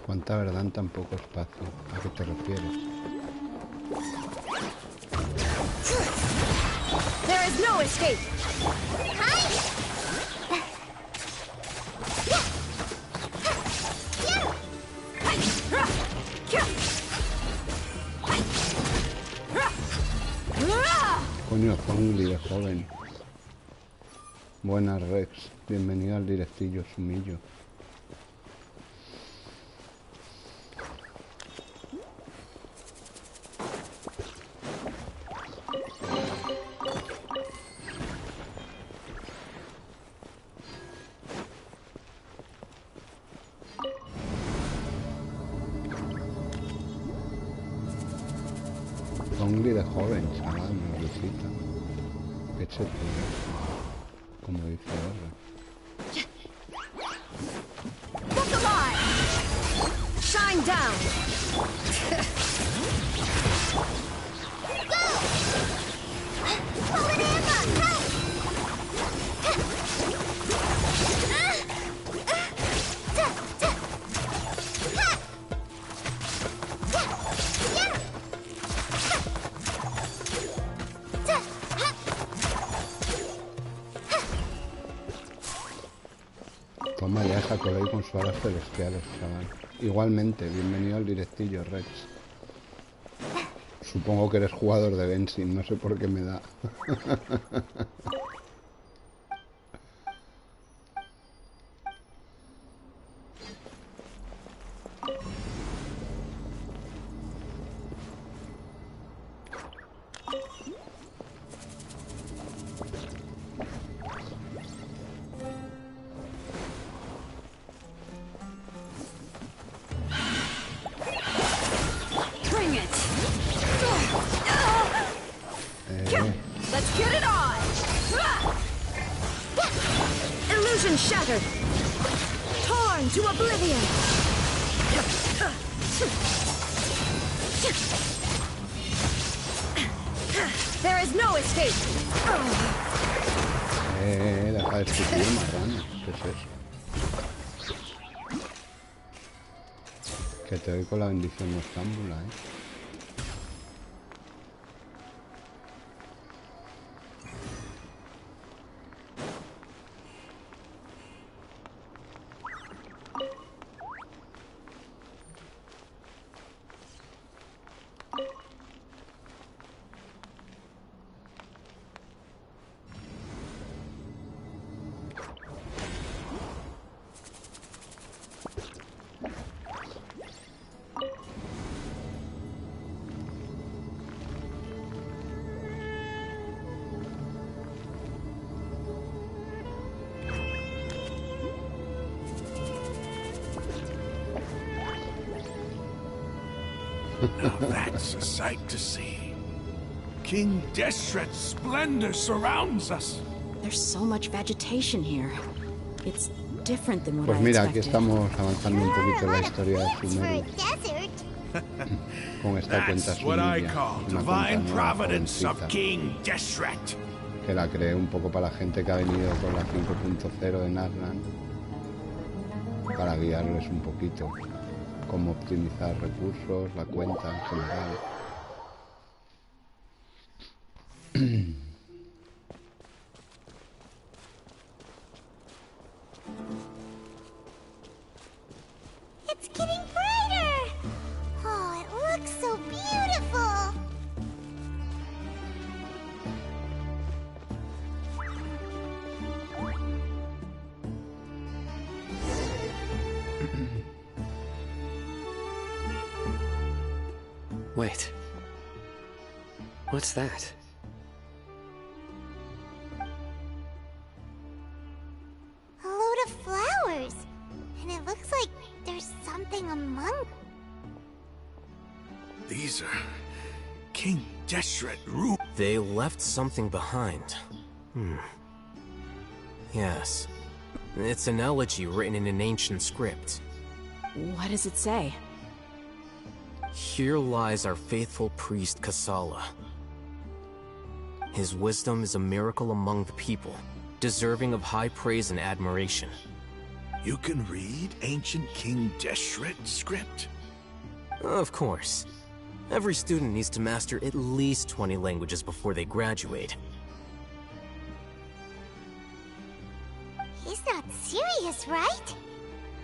Cuánta verdad en tan poco espacio. ¿A qué te refieres? There is no escape. Coño, Zongli de joven. Buenas, Rex. Bienvenido al directillo, Sumillo. Zongli de joven, chaval, me visita. Qué chetero, como dice R. Look alive! Shine down! Go! Pull it in, go! Toma ya esa cola con sus alas celestiales, chaval. Igualmente, bienvenido al directillo, Rex. Supongo que eres jugador de Genshin, no sé por qué me da. Let's get it on! Illusion shattered! Torn to oblivion! There is no escape! Deja de escupir, marrano. ¿Qué es eso? Que te doy con la bendición noctámbula, Now that's a sight to see. King Deshret's splendor surrounds us. There's so much vegetation here. It's different than what Pues I mira, expected. aquí estamos avanzando un poquito en la historia de Sumeru. Con esta cuenta That's what I Sumilla, call una divine cuenta nueva, providence of jovencita, King Deshret. que la creé un poco para la gente que ha venido con la 5.0 de Narlan, para guiarles un poquito cómo optimizar recursos, la cuenta en general. It's getting brighter! Oh, it looks so beautiful! Wait. What's that? A load of flowers. And it looks like there's something among... These are... King Deshret rules. They left something behind. Yes. It's an elegy written in an ancient script. What does it say? Here lies our faithful priest Kasala. His wisdom is a miracle among the people, deserving of high praise and admiration. You can read ancient King Deshret script? Of course. Every student needs to master at least 20 languages before they graduate. He's not serious, right?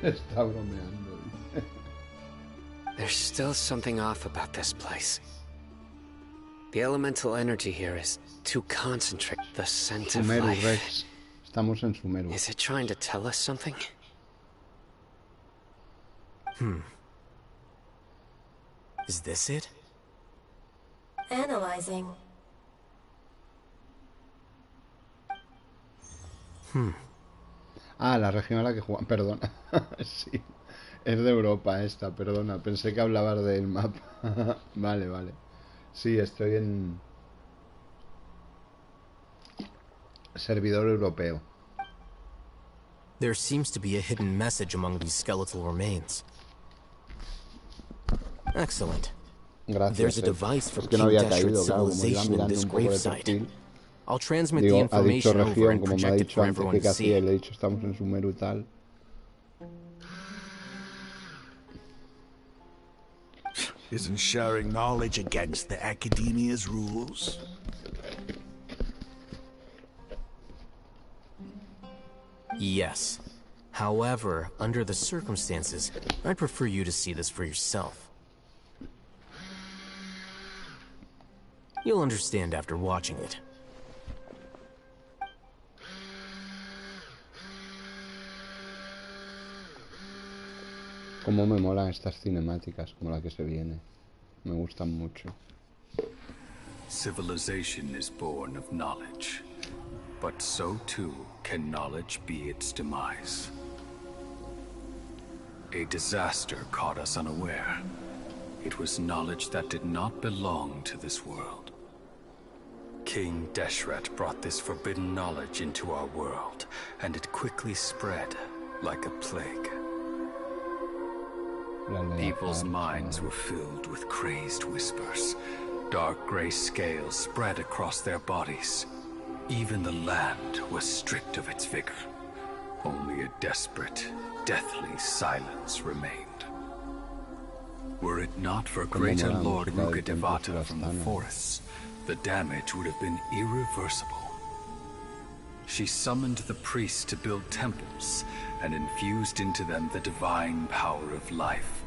Está bromeando. There's still something off about this place. The elemental energy here is too concentrated. The scent of Sumeru, life. Rex. Estamos en Sumeru. Is it trying to tell us something? Is this it? Analyzing. Ah, la región a la que juegan. Perdona. Sí. Es de Europa esta, perdona. Pensé que hablabas del mapa. Vale, vale. Sí, estoy en... servidor europeo. There seems to be a hidden message among these skeletal remains. Excellent. Gracias. There's a device for es que no King había Deshret's caído, claro, como iba civilization in mirando this un poco de gravesite. perfil. I'll transmit the Digo, ha dicho information over región, and como me ha project it dicho for antes everyone que to hacía, see. le he dicho estamos en Sumeru tal. Isn't sharing knowledge against the Academia's rules? Yes. However, under the circumstances, I'd prefer you to see this for yourself. You'll understand after watching it. Cómo me molan estas cinemáticas, como la que se viene. Me gustan mucho. Civilization is born of knowledge, but so too can knowledge be its demise. A disaster caught us unaware. It was knowledge that did not belong to this world. King Deshret brought this forbidden knowledge into our world, and it quickly spread like a plague. People's minds were filled with crazed whispers. Dark gray scales spread across their bodies. Even the land was stripped of its vigor. Only a desperate, deathly silence remained. Were it not for greater Lord Rukkhadevata from the forests, the damage would have been irreversible. She summoned the priests to build temples and infused into them the divine power of life.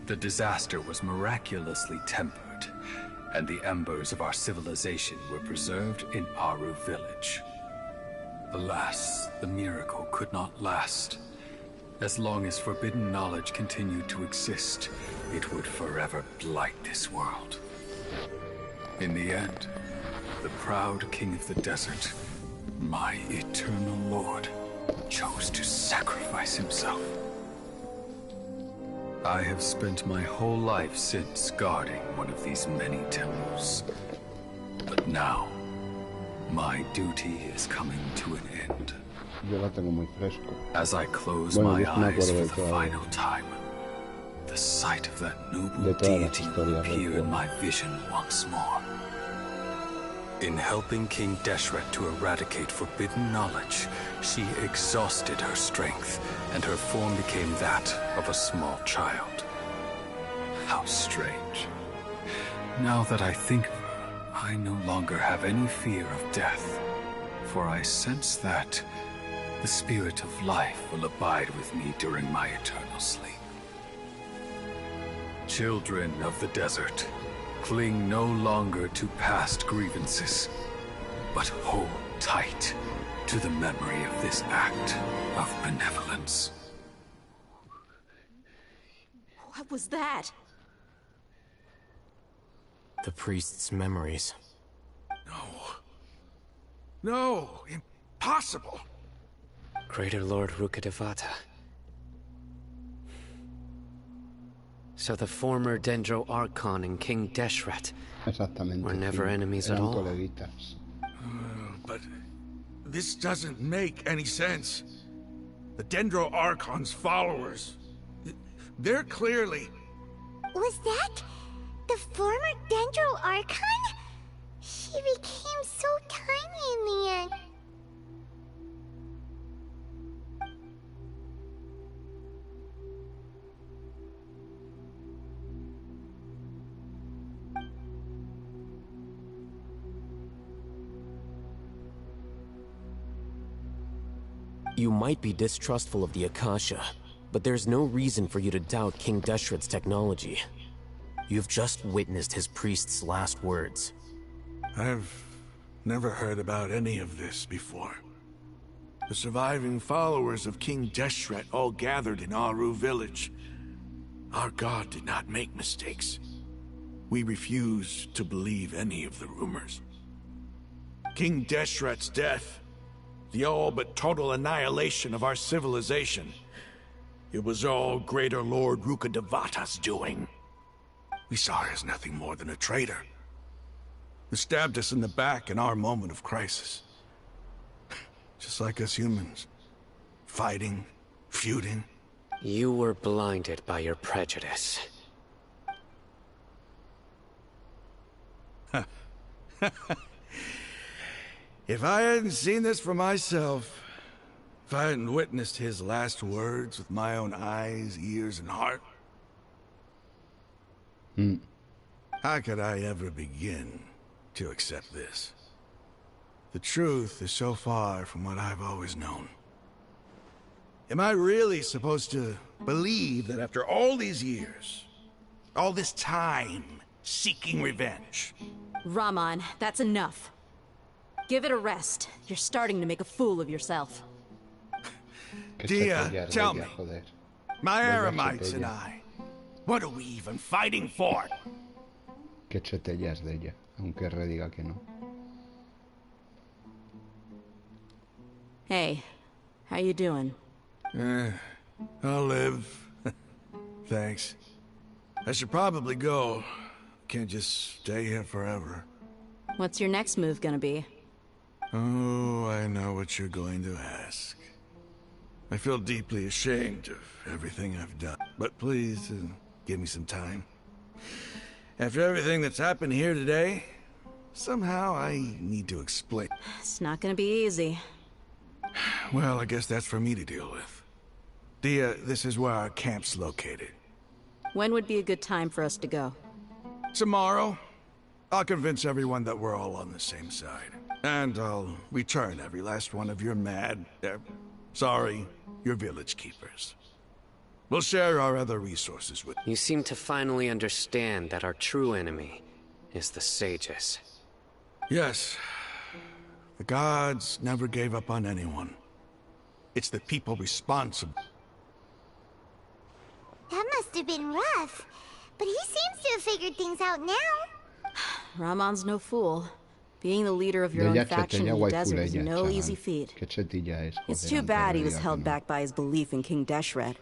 The disaster was miraculously tempered, and the embers of our civilization were preserved in Aru village. Alas, the miracle could not last. As long as forbidden knowledge continued to exist, it would forever blight this world. In the end, the proud king of the desert, my eternal lord, chose to sacrifice himself. I have spent my whole life since guarding one of these many temples. But now, my duty is coming to an end. Yo la tengo muy fresco. As I close my eyes for the final time, the sight of that noble deity will appear in my vision once more. In helping King Deshret to eradicate forbidden knowledge, she exhausted her strength, and her form became that of a small child. How strange. Now that I think of her, I no longer have any fear of death, for I sense that the spirit of life will abide with me during my eternal sleep. Children of the desert, cling no longer to past grievances, but hold tight to the memory of this act of benevolence. What was that? The priest's memories. No, impossible. Greater Lord Rukkhadevata. So the former Dendro Archon and King Deshret were never enemies at all. But this doesn't make any sense. The Dendro Archon's followers, they're clearly... Was that the former Dendro Archon? She became so tiny in the end. You might be distrustful of the Akasha, but there's no reason for you to doubt King Deshret's technology. You've just witnessed his priest's last words. I've never heard about any of this before. The surviving followers of King Deshret all gathered in Aru village. Our god did not make mistakes. We refused to believe any of the rumors. King Deshret's death, the all but total annihilation of our civilization, it was all Greater Lord Rukkhadevata's doing. We saw her as nothing more than a traitor, who stabbed us in the back in our moment of crisis. Just like us humans. Fighting, feuding. You were blinded by your prejudice. If I hadn't seen this for myself, if I hadn't witnessed his last words with my own eyes, ears, and heart, how could I ever begin to accept this? The truth is so far from what I've always known. Am I really supposed to believe that after all these years, all this time seeking revenge? Raman, that's enough. Give it a rest. You're starting to make a fool of yourself. Dia, tell me, my Aramites and I, what are we even fighting for? Que chetellas de ella, aunque rediga que no. Hey, how you doing? I'll live. Thanks. I should probably go. Can't just stay here forever. What's your next move gonna be? Oh, I know what you're going to ask. I feel deeply ashamed of everything I've done, but please, give me some time. After everything that's happened here today, somehow I need to explain. It's not gonna be easy. Well, I guess that's for me to deal with. Dia, this is where our camp's located. When would be a good time for us to go? Tomorrow. I'll convince everyone that we're all on the same side. And I'll return every last one of your your village keepers. We'll share our other resources with you. You seem to finally understand that our true enemy is the sages. Yes. The gods never gave up on anyone. It's the people responsible. That must have been rough. But he seems to have figured things out now. Ramon's no fool. Being the leader of your own faction in the desert is no easy feat. It's too bad he was held back by his belief in King Deshret.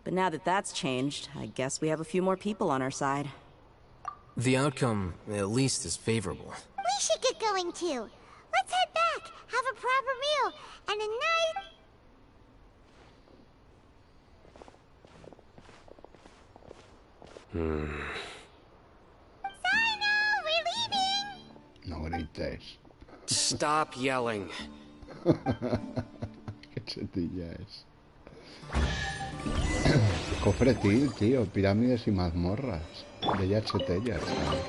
But now that that's changed, I guess we have a few more people on our side. The outcome, at least, is favorable. We should get going too. Let's head back, have a proper meal, and a night... Sino, we're leaving! No grites. grites. Stop yelling. Qué chetilla es. Cofretil, tío. Pirámides y mazmorras. Bella chetella, ¿sabes?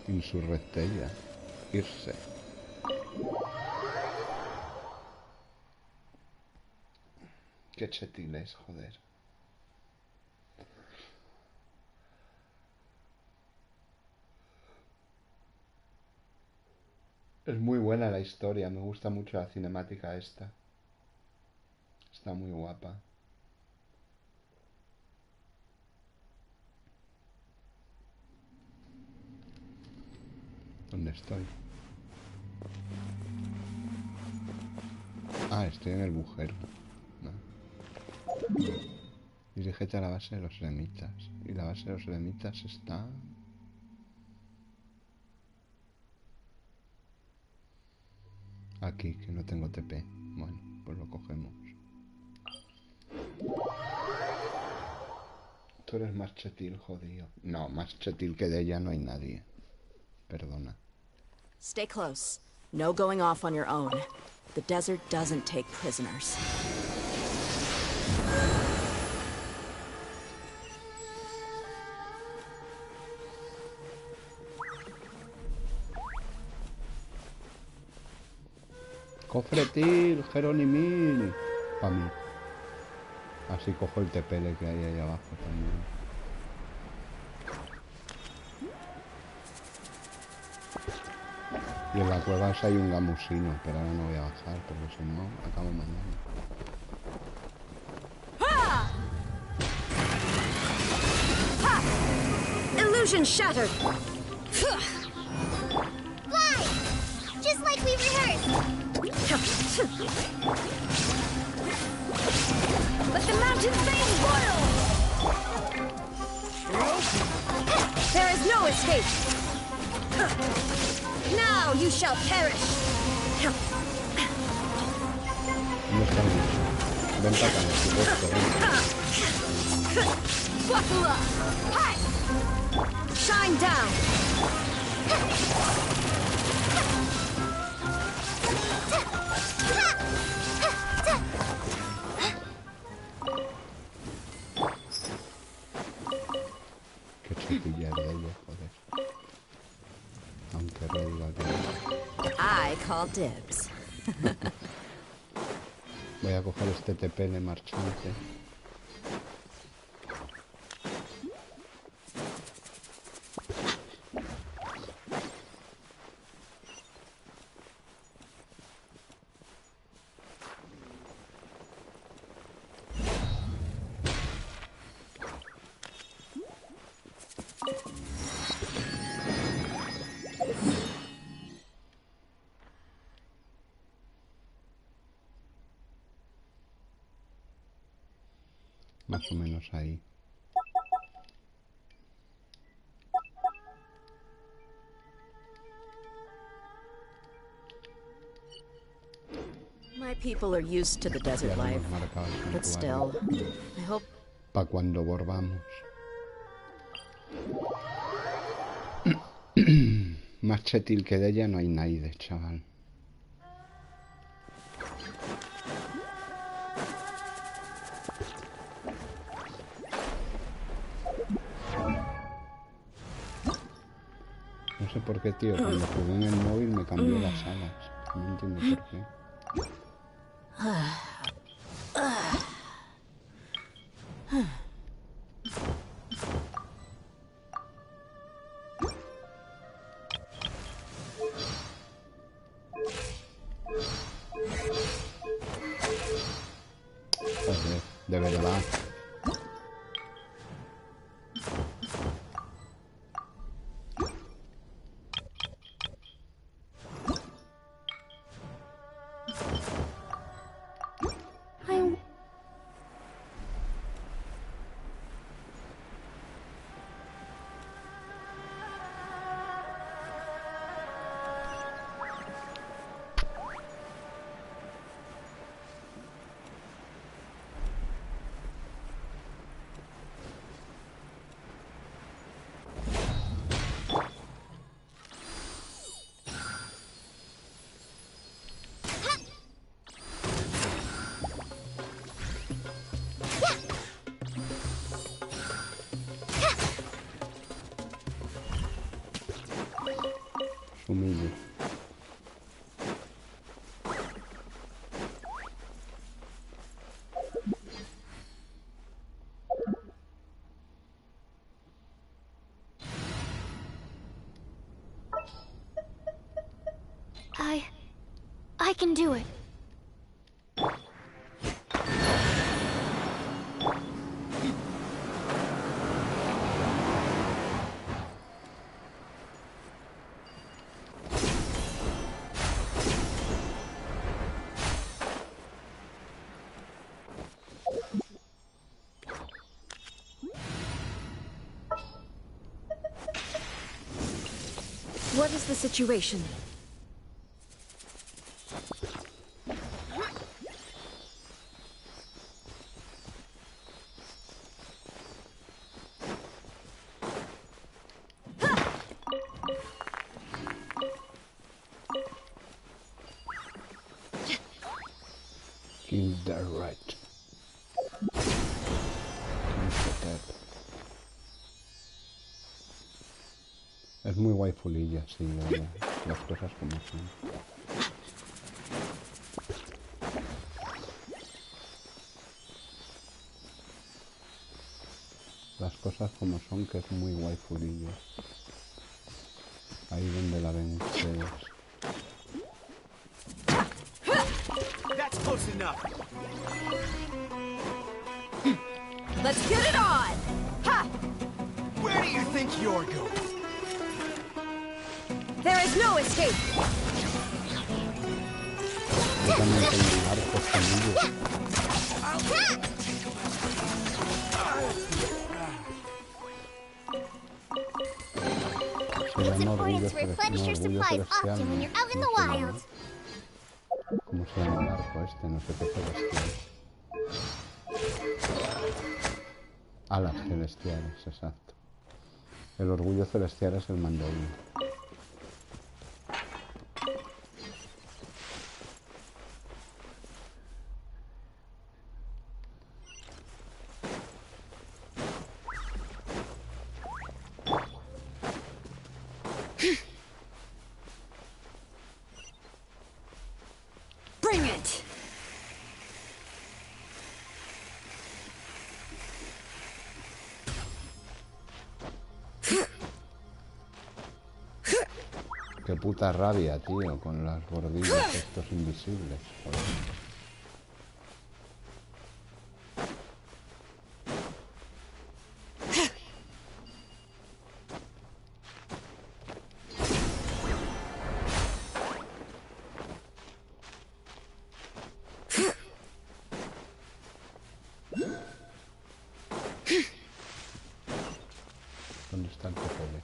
Insurrectella. Irse. Qué chetil es, joder. Es muy buena la historia, me gusta mucho la cinemática esta. Está muy guapa. ¿Dónde estoy? Ah, estoy en el bujero. No. Dirígete a la base de los eremitas. Y la base de los eremitas está... aquí, que no tengo TP. Bueno, pues lo cogemos. Tú eres más chetil, jodido. No, más chetil que de ella no hay nadie. Perdona. Stay close. No going off on your own. The desert doesn't take prisoners. Cofretil, Jeronimil. Para mí. Así cojo el TPL que hay ahí abajo también. Y en la cueva hay un gamusino, pero ahora no voy a bajar porque si no, acabo mañana. Illusion shattered. Fly! Just like we rehearsed. Let the mountain vein boil! There is no escape! Now you shall perish! ¿Dónde está el bicho? Ven para acá, por supuesto. Buckle up! Shine down! Qué chiquilla es de ella, joder. Aunque le diga que... I call dibs. Voy a coger este TP de marchante. Más o menos ahí. My people are used to the desert life, but still, I hope... Pa' cuando volvamos. Más chetil que de ella no hay nadie, chaval. No sé por qué, tío, cuando jugué en el móvil me cambió las alas. No entiendo por qué. Joder, de verdad. humille. I can do it. What is the situation? Right. Es muy waifulilla, sí, de verdad. Las cosas como son. Las cosas como son, que es muy waifulilla. Ahí donde la ven ustedes. That's close enough. Let's get it on! Ha! Where do you think you're going? There is no escape. Yo también tengo arcos con ellos. It's important to replenish your supplies often when you're out in the wild. ¿Cómo se llama el arco este? No sé qué celestial. Alas celestiales, exacto. El orgullo celestial es el mandarín. Bring it! Qué puta rabia, tío, con las gordillas estos invisibles. Joder. ¿Dónde está el PPD?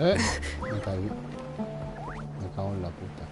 Me caí. Me cago en la puta.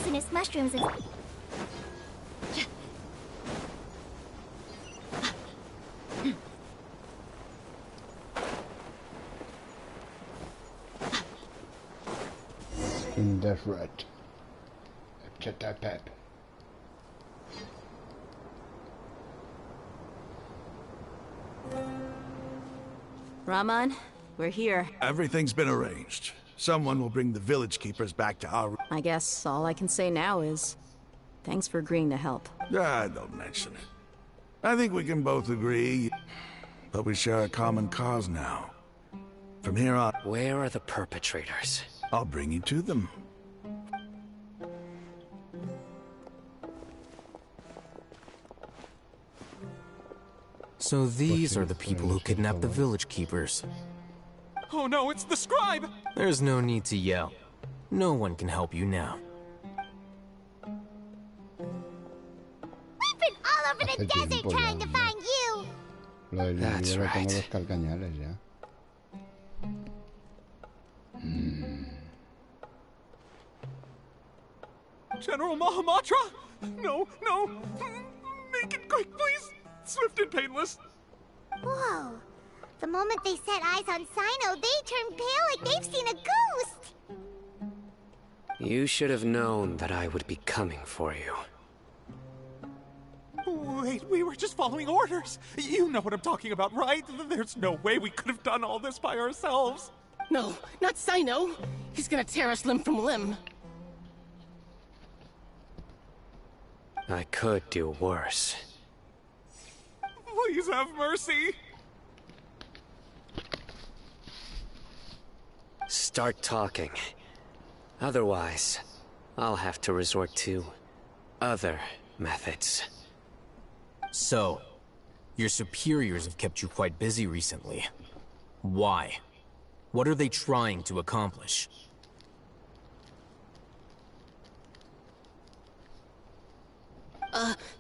poisonous mushrooms and... Indifferent. Pep. Raman, we're here. Everything's been arranged. Someone will bring the village keepers back to our... I guess all I can say now is... thanks for agreeing to help. Don't mention it. I think we can both agree, but we share a common cause now. From here on... Where are the perpetrators? I'll bring you to them. So these are the people who kidnapped the village keepers. Oh no, it's the scribe! There's no need to yell. No one can help you now. We've been all over the desert trying to find you! That's right. General Mahamatra? No! Make it quick, please! Swift and painless. Whoa. The moment they set eyes on Sino, they turn pale like they've seen a ghost! You should have known that I would be coming for you. Wait, we were just following orders. You know what I'm talking about, right? There's no way we could have done all this by ourselves. No, not Sino. He's gonna tear us limb from limb. I could do worse. Please have mercy. Start talking. Otherwise, I'll have to resort to other methods. So, your superiors have kept you quite busy recently. Why? What are they trying to accomplish?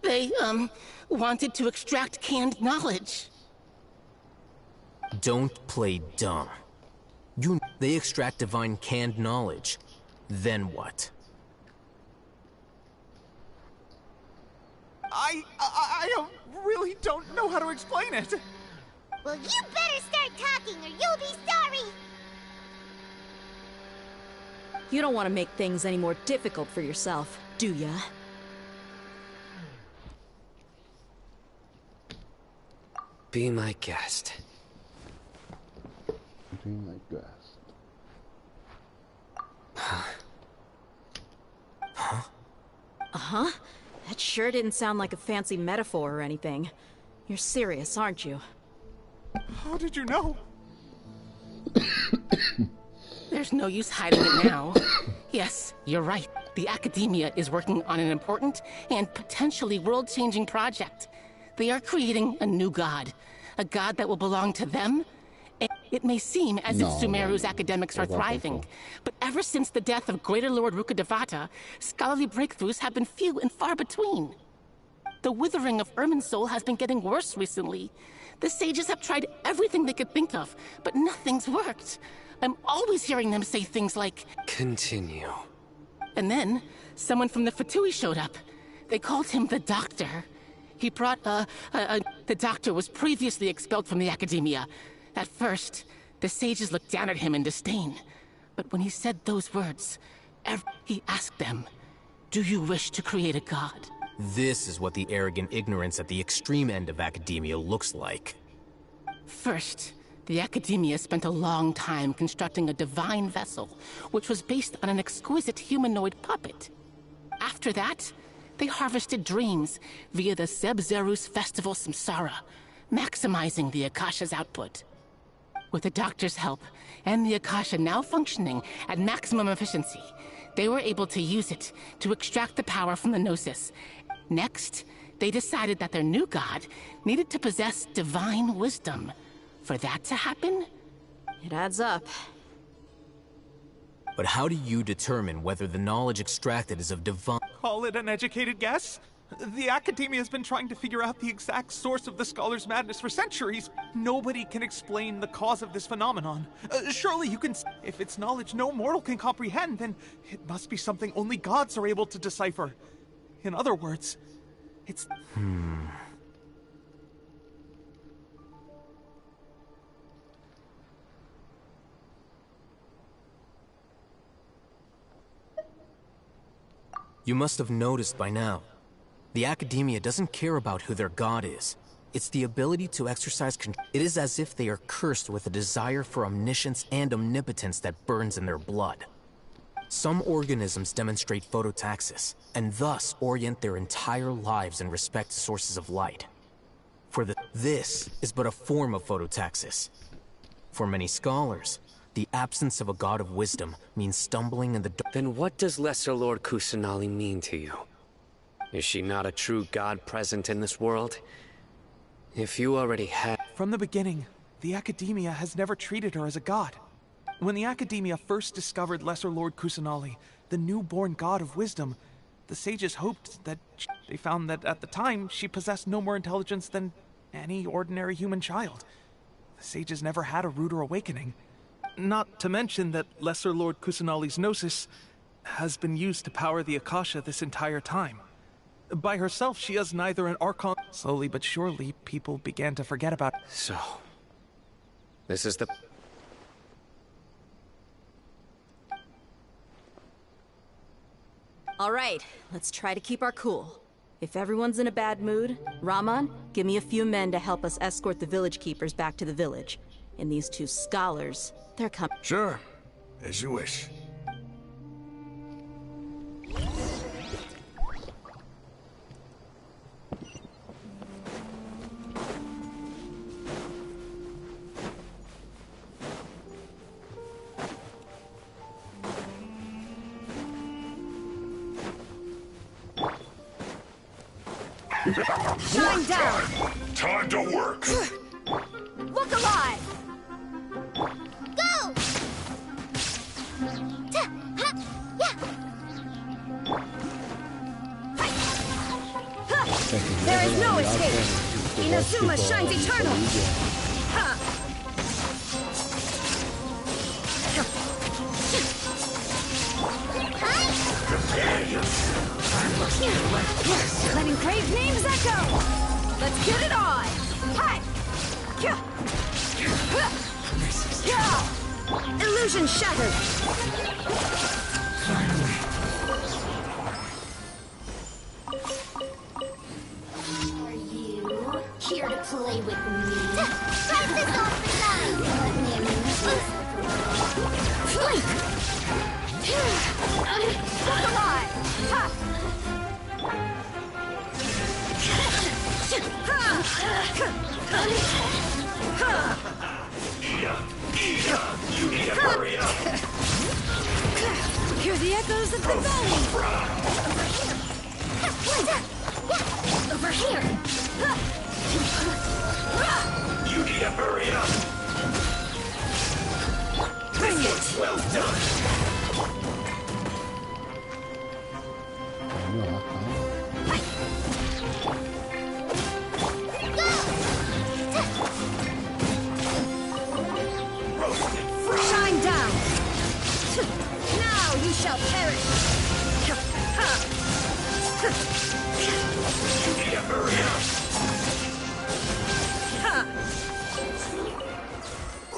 They, wanted to extract canned knowledge. Don't play dumb. They extract divine canned knowledge. Then what? I really don't know how to explain it. Well, you better start talking or you'll be sorry! You don't want to make things any more difficult for yourself, do ya? Be my guest. Be my guest. Uh-huh. That sure didn't sound like a fancy metaphor or anything. You're serious, aren't you? How did you know? There's no use hiding it now. Yes, you're right. The Academia is working on an important and potentially world-changing project. They are creating a new god. A god that will belong to them. It may seem as if Sumeru's academics are thriving, but ever since the death of Greater Lord Rukkhadevata, scholarly breakthroughs have been few and far between. The withering of Irminsul has been getting worse recently. The sages have tried everything they could think of, but nothing's worked. I'm always hearing them say things like, continue. And then, someone from the Fatui showed up. They called him the Doctor. He brought, the Doctor was previously expelled from the Academia. At first, the sages looked down at him in disdain. But when he said those words, he asked them, do you wish to create a god? This is what the arrogant ignorance at the extreme end of Academia looks like. First, the Academia spent a long time constructing a divine vessel, which was based on an exquisite humanoid puppet. After that, they harvested dreams via the Zeb-Zerus Festival Samsara, maximizing the Akasha's output. With the Doctor's help, and the Akasha now functioning at maximum efficiency, they were able to use it to extract the power from the Gnosis. Next, they decided that their new god needed to possess divine wisdom. For that to happen? It adds up. But how do you determine whether the knowledge extracted is of divine... Call it an educated guess? The Academia has been trying to figure out the exact source of the Scholar's madness for centuries. Nobody can explain the cause of this phenomenon. Surely you can... If it's knowledge no mortal can comprehend, then it must be something only gods are able to decipher. In other words, it's... You must have noticed by now. The Academia doesn't care about who their god is. It's the ability to exercise control. It is as if they are cursed with a desire for omniscience and omnipotence that burns in their blood. Some organisms demonstrate phototaxis, and thus orient their entire lives in respect to sources of light. This is but a form of phototaxis. For many scholars, the absence of a god of wisdom means stumbling in the dark. Then what does Lesser Lord Kusanali mean to you? Is she not a true god present in this world? If you already had... From the beginning, the Academia has never treated her as a god. When the Academia first discovered Lesser Lord Kusanali, the newborn god of wisdom, the sages hoped that... They found that at the time, she possessed no more intelligence than any ordinary human child. The sages never had a ruder awakening. Not to mention that Lesser Lord Kusanali's gnosis has been used to power the Akasha this entire time. By herself, she has neither an Archon... Slowly but surely, people began to forget about... So... This is the... Alright, let's try to keep our cool. If everyone's in a bad mood, Rahman, give me a few men to help us escort the village keepers back to the village. And these two scholars, they're coming. Sure, as you wish. Shine down! Time to work! Look alive! Go! There is no escape! Inazuma shines eternal! Let engraved names echo! Let's get it on! Hi! Illusion shattered! Are you here to play with me? Fight this off the side! Look alive! Ha! You need to hurry up! Hear the echoes of the valley! Over here! You need to hurry up! Bring it! Well done! Shine down! Now you shall perish! You need to hurry up!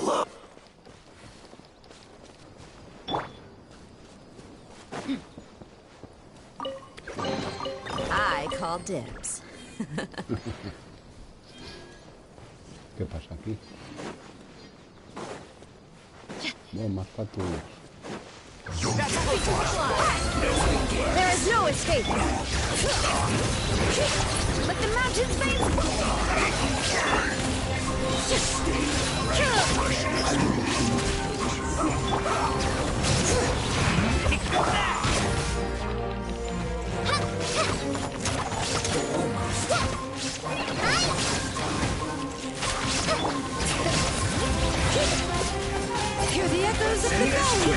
Look! I call dibs. ¿Qué pasa aquí? No, más patrullas. There is no escape! Let the mountains Hear the echoes of the valley!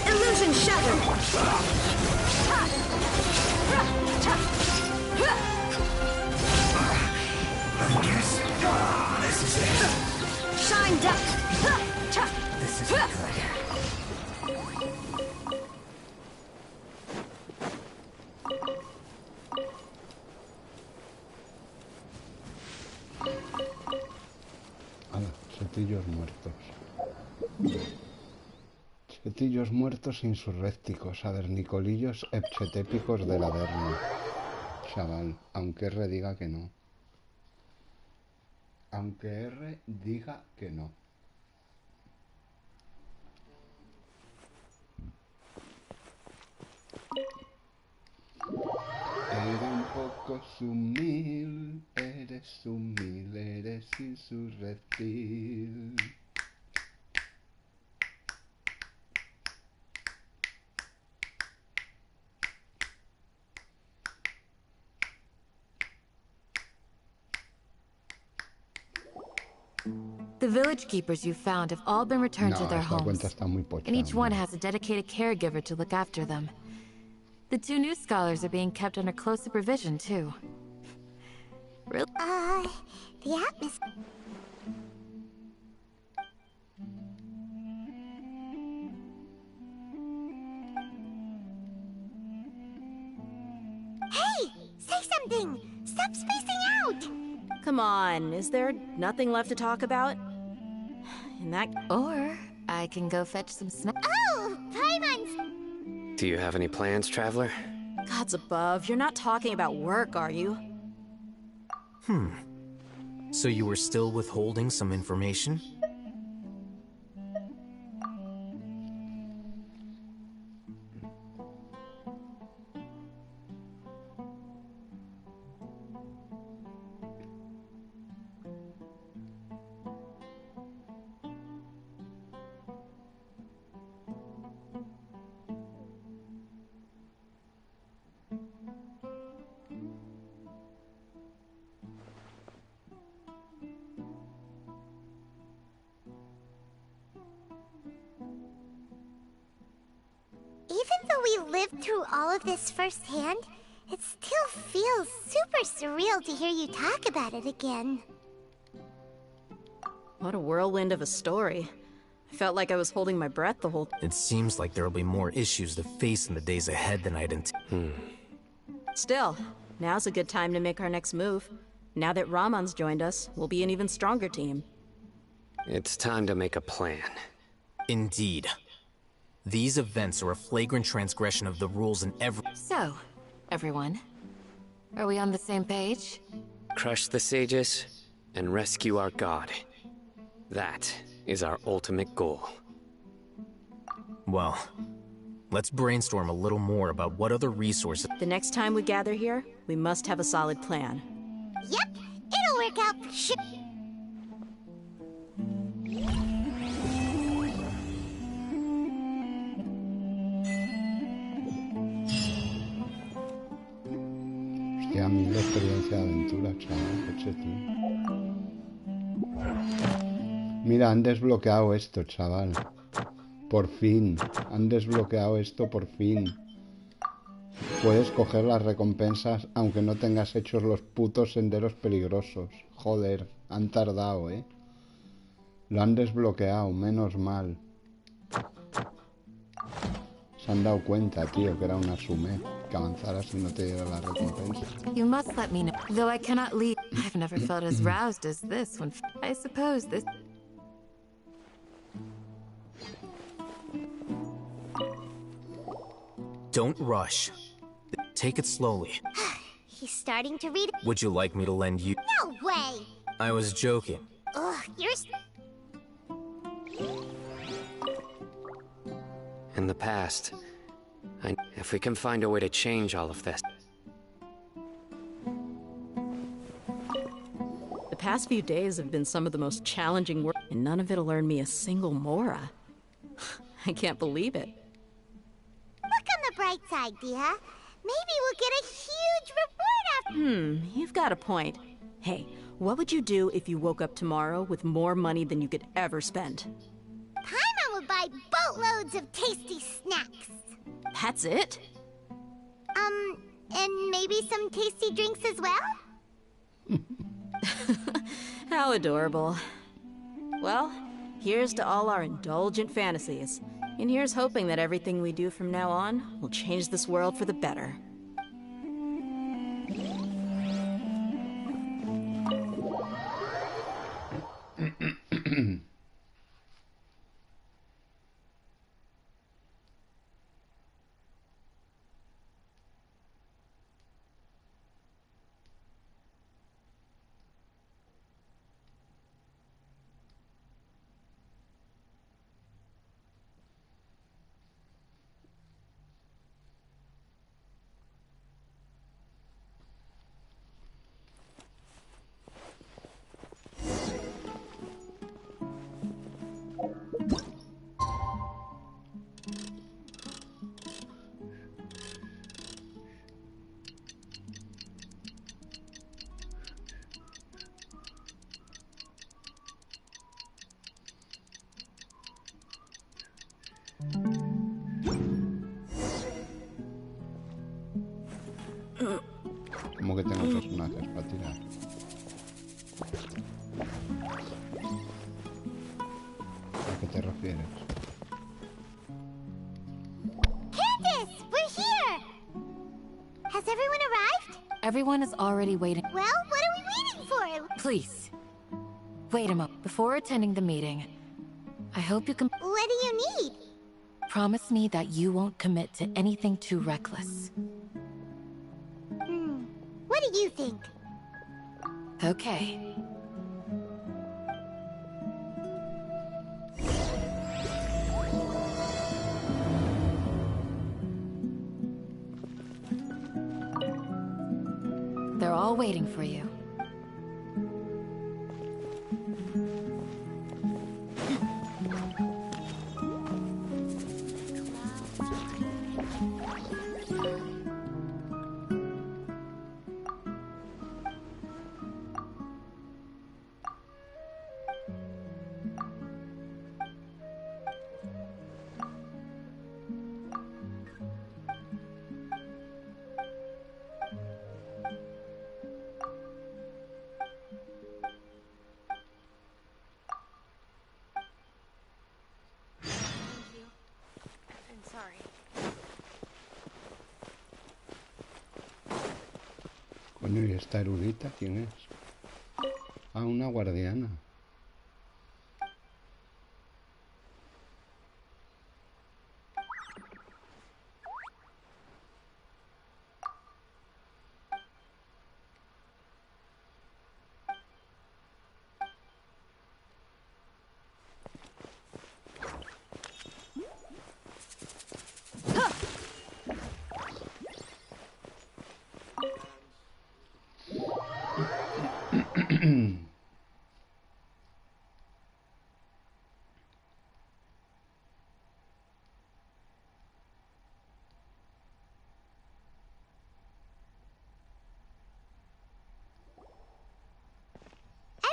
Illusion shattered! Chetillos muertos. Chetillos muertos insurrécticos, avernicolillos epchetépicos del Averno. Chaval, aunque R diga que no. Aunque R diga que no. Eres un poco sumil, eres insurrectil. The village keepers you found have all been returned to their homes, and each one has a dedicated caregiver to look after them. The 2 new scholars are being kept under close supervision, too. Really? The atmosphere... Hey! Say something! Stop spacing out! Come on, is there nothing left to talk about? In that... Or I can go fetch some snacks. Oh! Paimon's... Do you have any plans, Traveler? Gods above, you're not talking about work, are you? So you were still withholding some information? Even though we lived through all of this firsthand, it still feels super surreal to hear you talk about it again. What a whirlwind of a story. I felt like I was holding my breath the whole... It seems like there'll be more issues to face in the days ahead than I'd Still, now's a good time to make our next move. Now that Ramon's joined us, we'll be an even stronger team. It's time to make a plan. Indeed. These events are a flagrant transgression of the rules in every... So, everyone, are we on the same page? Crush the sages and rescue our god. That is our ultimate goal. Well, let's brainstorm a little more about what other resources... The next time we gather here, we must have a solid plan. Yep, it'll work out for sure. Hostia, 1000 de experiencia de aventura, chaval, coche tú. Mira, han desbloqueado esto, chaval. Por fin. Han desbloqueado esto por fin. Puedes coger las recompensas aunque no tengas hechos los putos senderos peligrosos. Joder, han tardado, ¿eh? Lo han desbloqueado, menos mal. Se han dado cuenta, tío, que era una sume. Que avanzaras y no te diera la recompensa. You must let me know. Though I cannot leave, I've never felt as roused as this when... I suppose this... Don't rush. Take it slowly. He's starting to read... Would you like me to lend you... No way! I was joking. Ugh, you're... In the past, if we can find a way to change all of this. The past few days have been some of the most challenging work, and none of it'll earn me a single mora. I can't believe it. Look on the bright side, dear. Maybe we'll get a huge reward after... You've got a point. Hey, what would you do if you woke up tomorrow with more money than you could ever spend? Paimon would buy boatloads of tasty snacks. That's it? And maybe some tasty drinks as well? How adorable. Well, here's to all our indulgent fantasies. And here's hoping that everything we do from now on will change this world for the better. ¿Cómo que tengo personajes para tirar? ¿A qué te refieres? Candace, we're here! Has everyone arrived? Everyone is already waiting. Well, what are we waiting for? Please. Wait a moment. Before attending the meeting, I hope you can... What do you need? Promise me that you won't commit to anything too reckless. What do you think? Okay. They're all waiting for you. Coño, ¿y esta erudita quién es? Ah, una guardiana.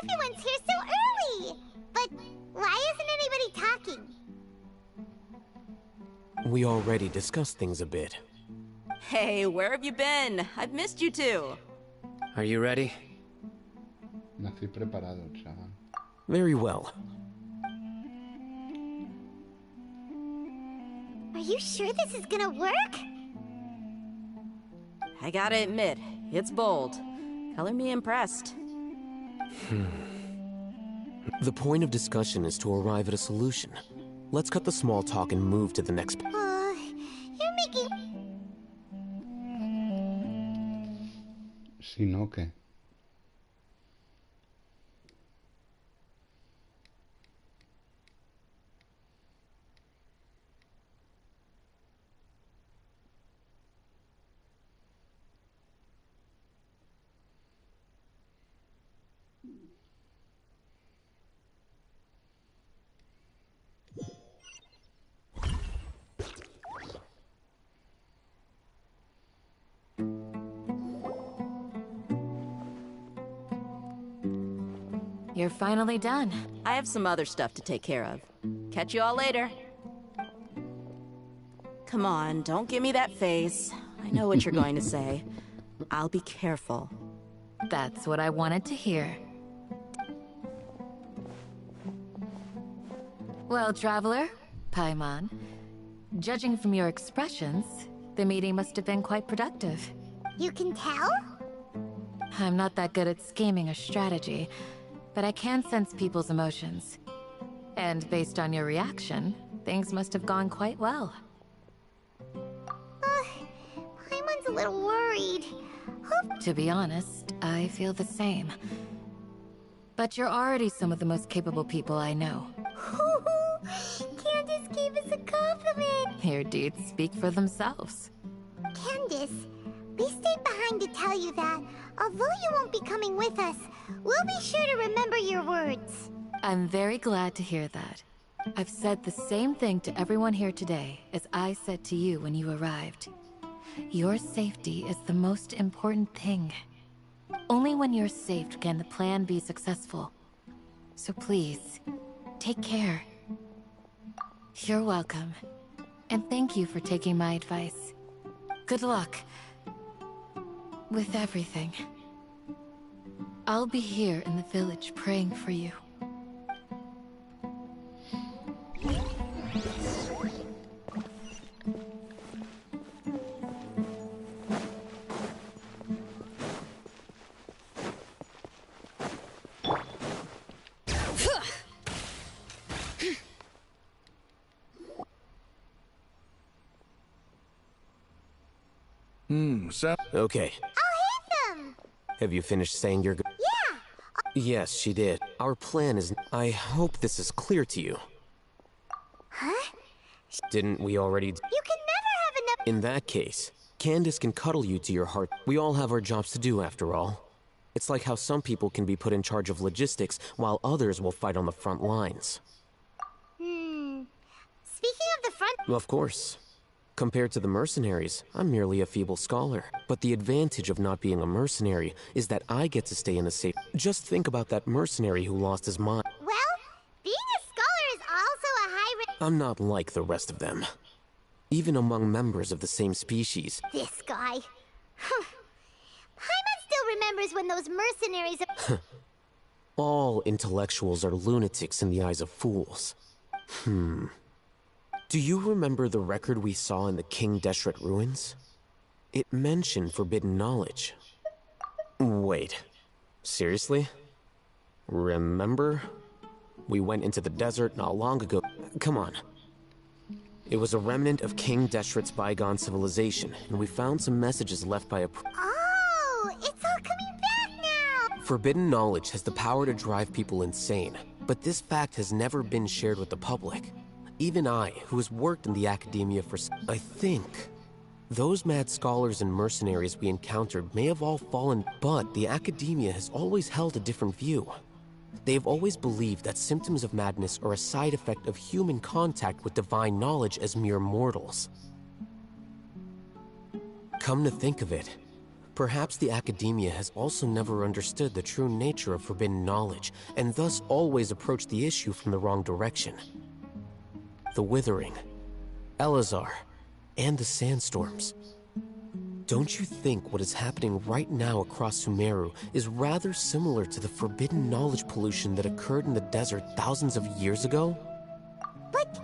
Everyone's here so early! But why isn't anybody talking? We already discussed things a bit. Hey, where have you been? I've missed you two. Are you ready? Nací preparado, chaval. Very well. Are you sure this is gonna work? I gotta admit, it's bold. Color me impressed. The point of discussion is to arrive at a solution. Let's cut the small talk and move to the next... You're making... Si no, ¿qué? You're finally done. I have some other stuff to take care of. Catch you all later. Come on, don't give me that face. I know what you're going to say. I'll be careful. That's what I wanted to hear. Well, Traveler, Paimon, judging from your expressions, the meeting must have been quite productive. You can tell? I'm not that good at scheming or strategy, but I can sense people's emotions. And based on your reaction, things must have gone quite well. Paimon's a little worried. To be honest, I feel the same. But you're already some of the most capable people I know. Candace gave us a compliment! Your deeds speak for themselves. Candace, we stayed behind to tell you that, although you won't be coming with us, we'll be sure to remember your words. I'm very glad to hear that. I've said the same thing to everyone here today as I said to you when you arrived. Your safety is the most important thing. Only when you're safe can the plan be successful. So please, take care. You're welcome. And thank you for taking my advice. Good luck. with everything. I'll be here in the village praying for you. Okay. I'll hit them! Have you finished saying your... Yeah! Yes, she did. Our plan is... I hope this is clear to you. Huh? Didn't we already... You can never have enough... In that case, Candace can cuddle you to your heart. We all have our jobs to do, after all. It's like how some people can be put in charge of logistics, while others will fight on the front lines. Speaking of the front... Of course. Compared to the mercenaries, I'm merely a feeble scholar. But the advantage of not being a mercenary is that I get to stay in a safe... Just think about that mercenary who lost his mind. Well, being a scholar is also a high risk... I'm not like the rest of them. Even among members of the same species. This guy. Paimon still remembers when those mercenaries... All intellectuals are lunatics in the eyes of fools. Do you remember the record we saw in the King Deshret ruins? It mentioned forbidden knowledge. Wait, seriously? Remember? We went into the desert not long ago. Come on. It was a remnant of King Deshret's bygone civilization, and we found some messages left by a... Oh, it's all coming back now! Forbidden knowledge has the power to drive people insane, but this fact has never been shared with the public. Even I, who has worked in the academia for... I think those mad scholars and mercenaries we encountered may have all fallen, but the academia has always held a different view. They have always believed that symptoms of madness are a side effect of human contact with divine knowledge as mere mortals. Come to think of it, perhaps the academia has also never understood the true nature of forbidden knowledge, and thus always approached the issue from the wrong direction. The Withering, Elazar, and the Sandstorms. Don't you think what is happening right now across Sumeru is rather similar to the forbidden knowledge pollution that occurred in the desert thousands of years ago? But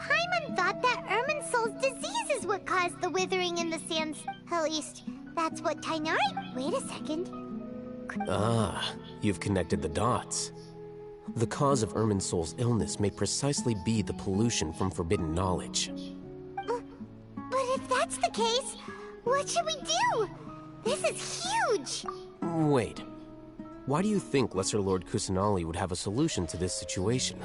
Paimon thought that Irminsul's disease is what caused the withering in the sands. At least, that's what Tighnari... Wait a second. Ah, you've connected the dots. The cause of Irminsul's illness may precisely be the pollution from forbidden knowledge. But if that's the case, what should we do? This is huge! Wait. Why do you think Lesser Lord Kusanali would have a solution to this situation?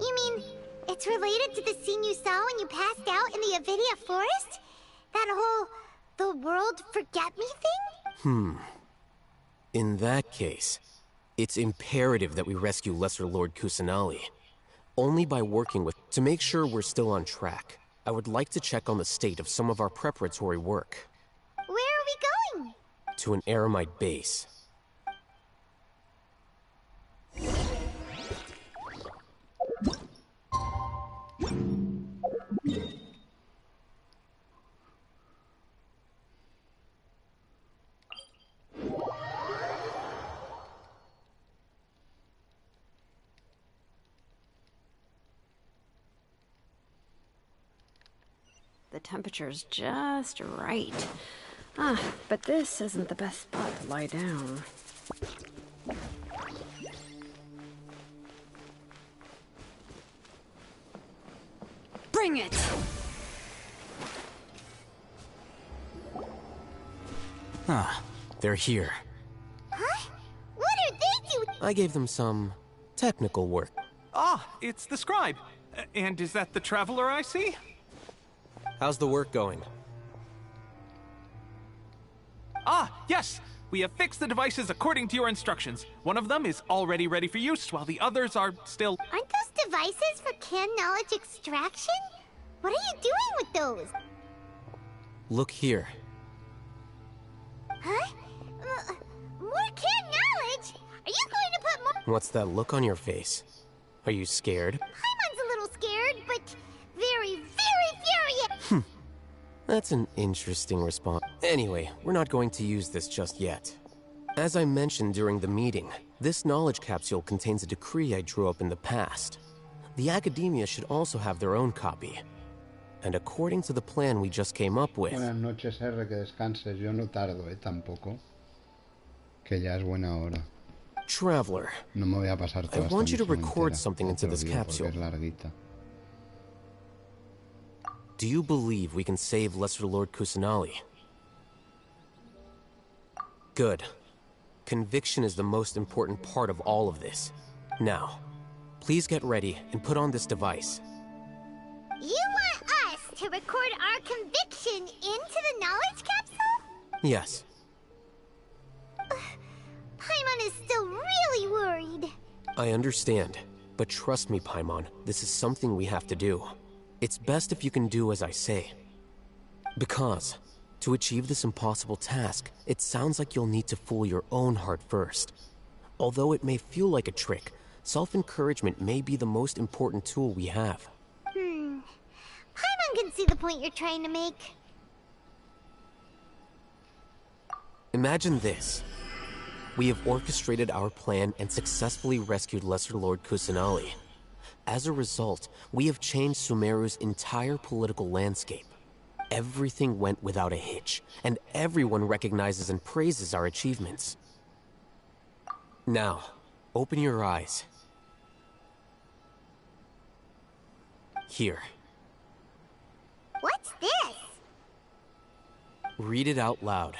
You mean, it's related to the scene you saw when you passed out in the Avidia forest? That whole... the world forget me thing? In that case, it's imperative that we rescue Lesser Lord Kusanali. Only by working with... To make sure we're still on track, I would like to check on the state of some of our preparatory work. Where are we going? To an Eremite base. The temperature's just right. But this isn't the best spot to lie down. Bring it! They're here. Huh? What are they doing? I gave them some technical work. Ah, it's the scribe. And is that the traveler I see? How's the work going? Ah, yes! We have fixed the devices according to your instructions. One of them is already ready for use, while the others are still... Aren't those devices for canned knowledge extraction? What are you doing with those? Look here. Huh? More canned knowledge? Are you going to put more... What's that look on your face? Are you scared? Paimon's a little scared, but very, very furious. That's an interesting response. Anyway, we're not going to use this just yet. As I mentioned during the meeting, this knowledge capsule contains a decree I drew up in the past. The Academia should also have their own copy. And according to the plan we just came up with... Buenas noches, R, que descanses. Yo no tardo, tampoco. Que ya es buena hora. Traveler, no me voy a pasar toda I want you to esta record entera, something into this capsule. Es larguita. Do you believe we can save Lesser Lord Kusanali? Good. Conviction is the most important part of all of this. Now, please get ready and put on this device. You want us to record our conviction into the knowledge capsule? Yes. Paimon is still really worried. I understand, but trust me, Paimon, this is something we have to do. It's best if you can do as I say. Because, to achieve this impossible task, it sounds like you'll need to fool your own heart first. Although it may feel like a trick, self-encouragement may be the most important tool we have. Paimon can see the point you're trying to make. Imagine this. We have orchestrated our plan and successfully rescued Lesser Lord Kusanali. As a result, we have changed Sumeru's entire political landscape. Everything went without a hitch, and everyone recognizes and praises our achievements. Now, open your eyes. Here. What's this? Read it out loud.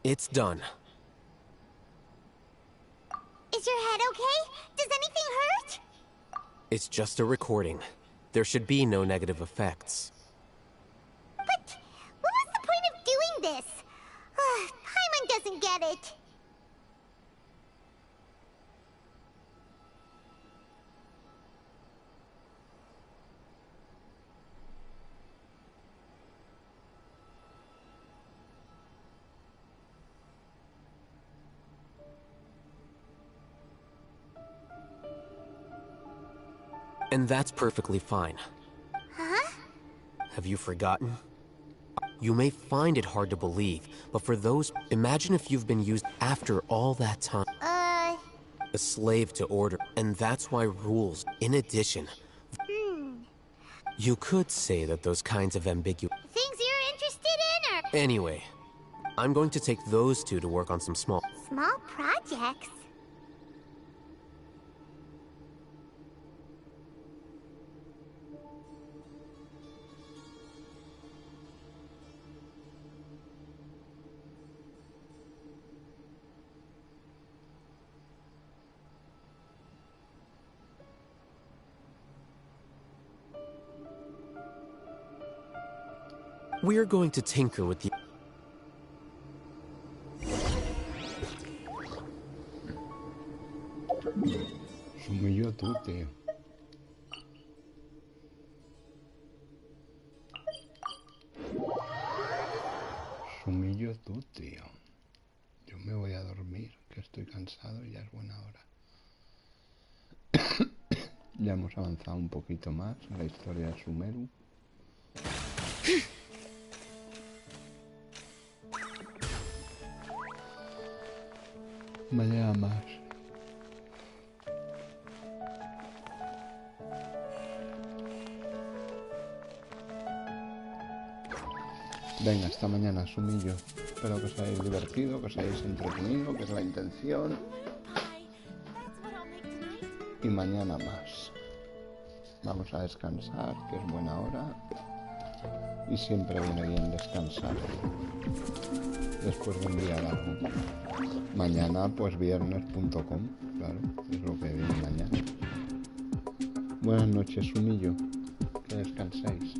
It's done. Is your head okay? Does anything hurt? It's just a recording. There should be no negative effects. But what was the point of doing this? Paimon doesn't get it. And that's perfectly fine. Huh? Have you forgotten? You may find it hard to believe, but for those... Imagine if you've been used after all that time. A slave to order, and that's why rules. In addition... You could say that those kinds of ambiguous... Things you're interested in, or... Anyway, I'm going to take those two to work on some small... Small projects? We're going to tinker with the... Sumillo tú, tío. Sumillo tú, tío. Yo me voy a dormir, que estoy cansado y ya es buena hora. Ya hemos avanzado un poquito más en la historia de Sumeru. Mañana más. Venga, hasta mañana, Sumillo. Espero que os hayáis divertido, que os hayáis entretenido, que es la intención. Y mañana más. Vamos a descansar, que es buena hora. Y siempre viene bien descansar. Después de un día largo. Mañana, pues viernes.com. Claro, es lo que viene mañana. Buenas noches, Sumillo. Que descanséis.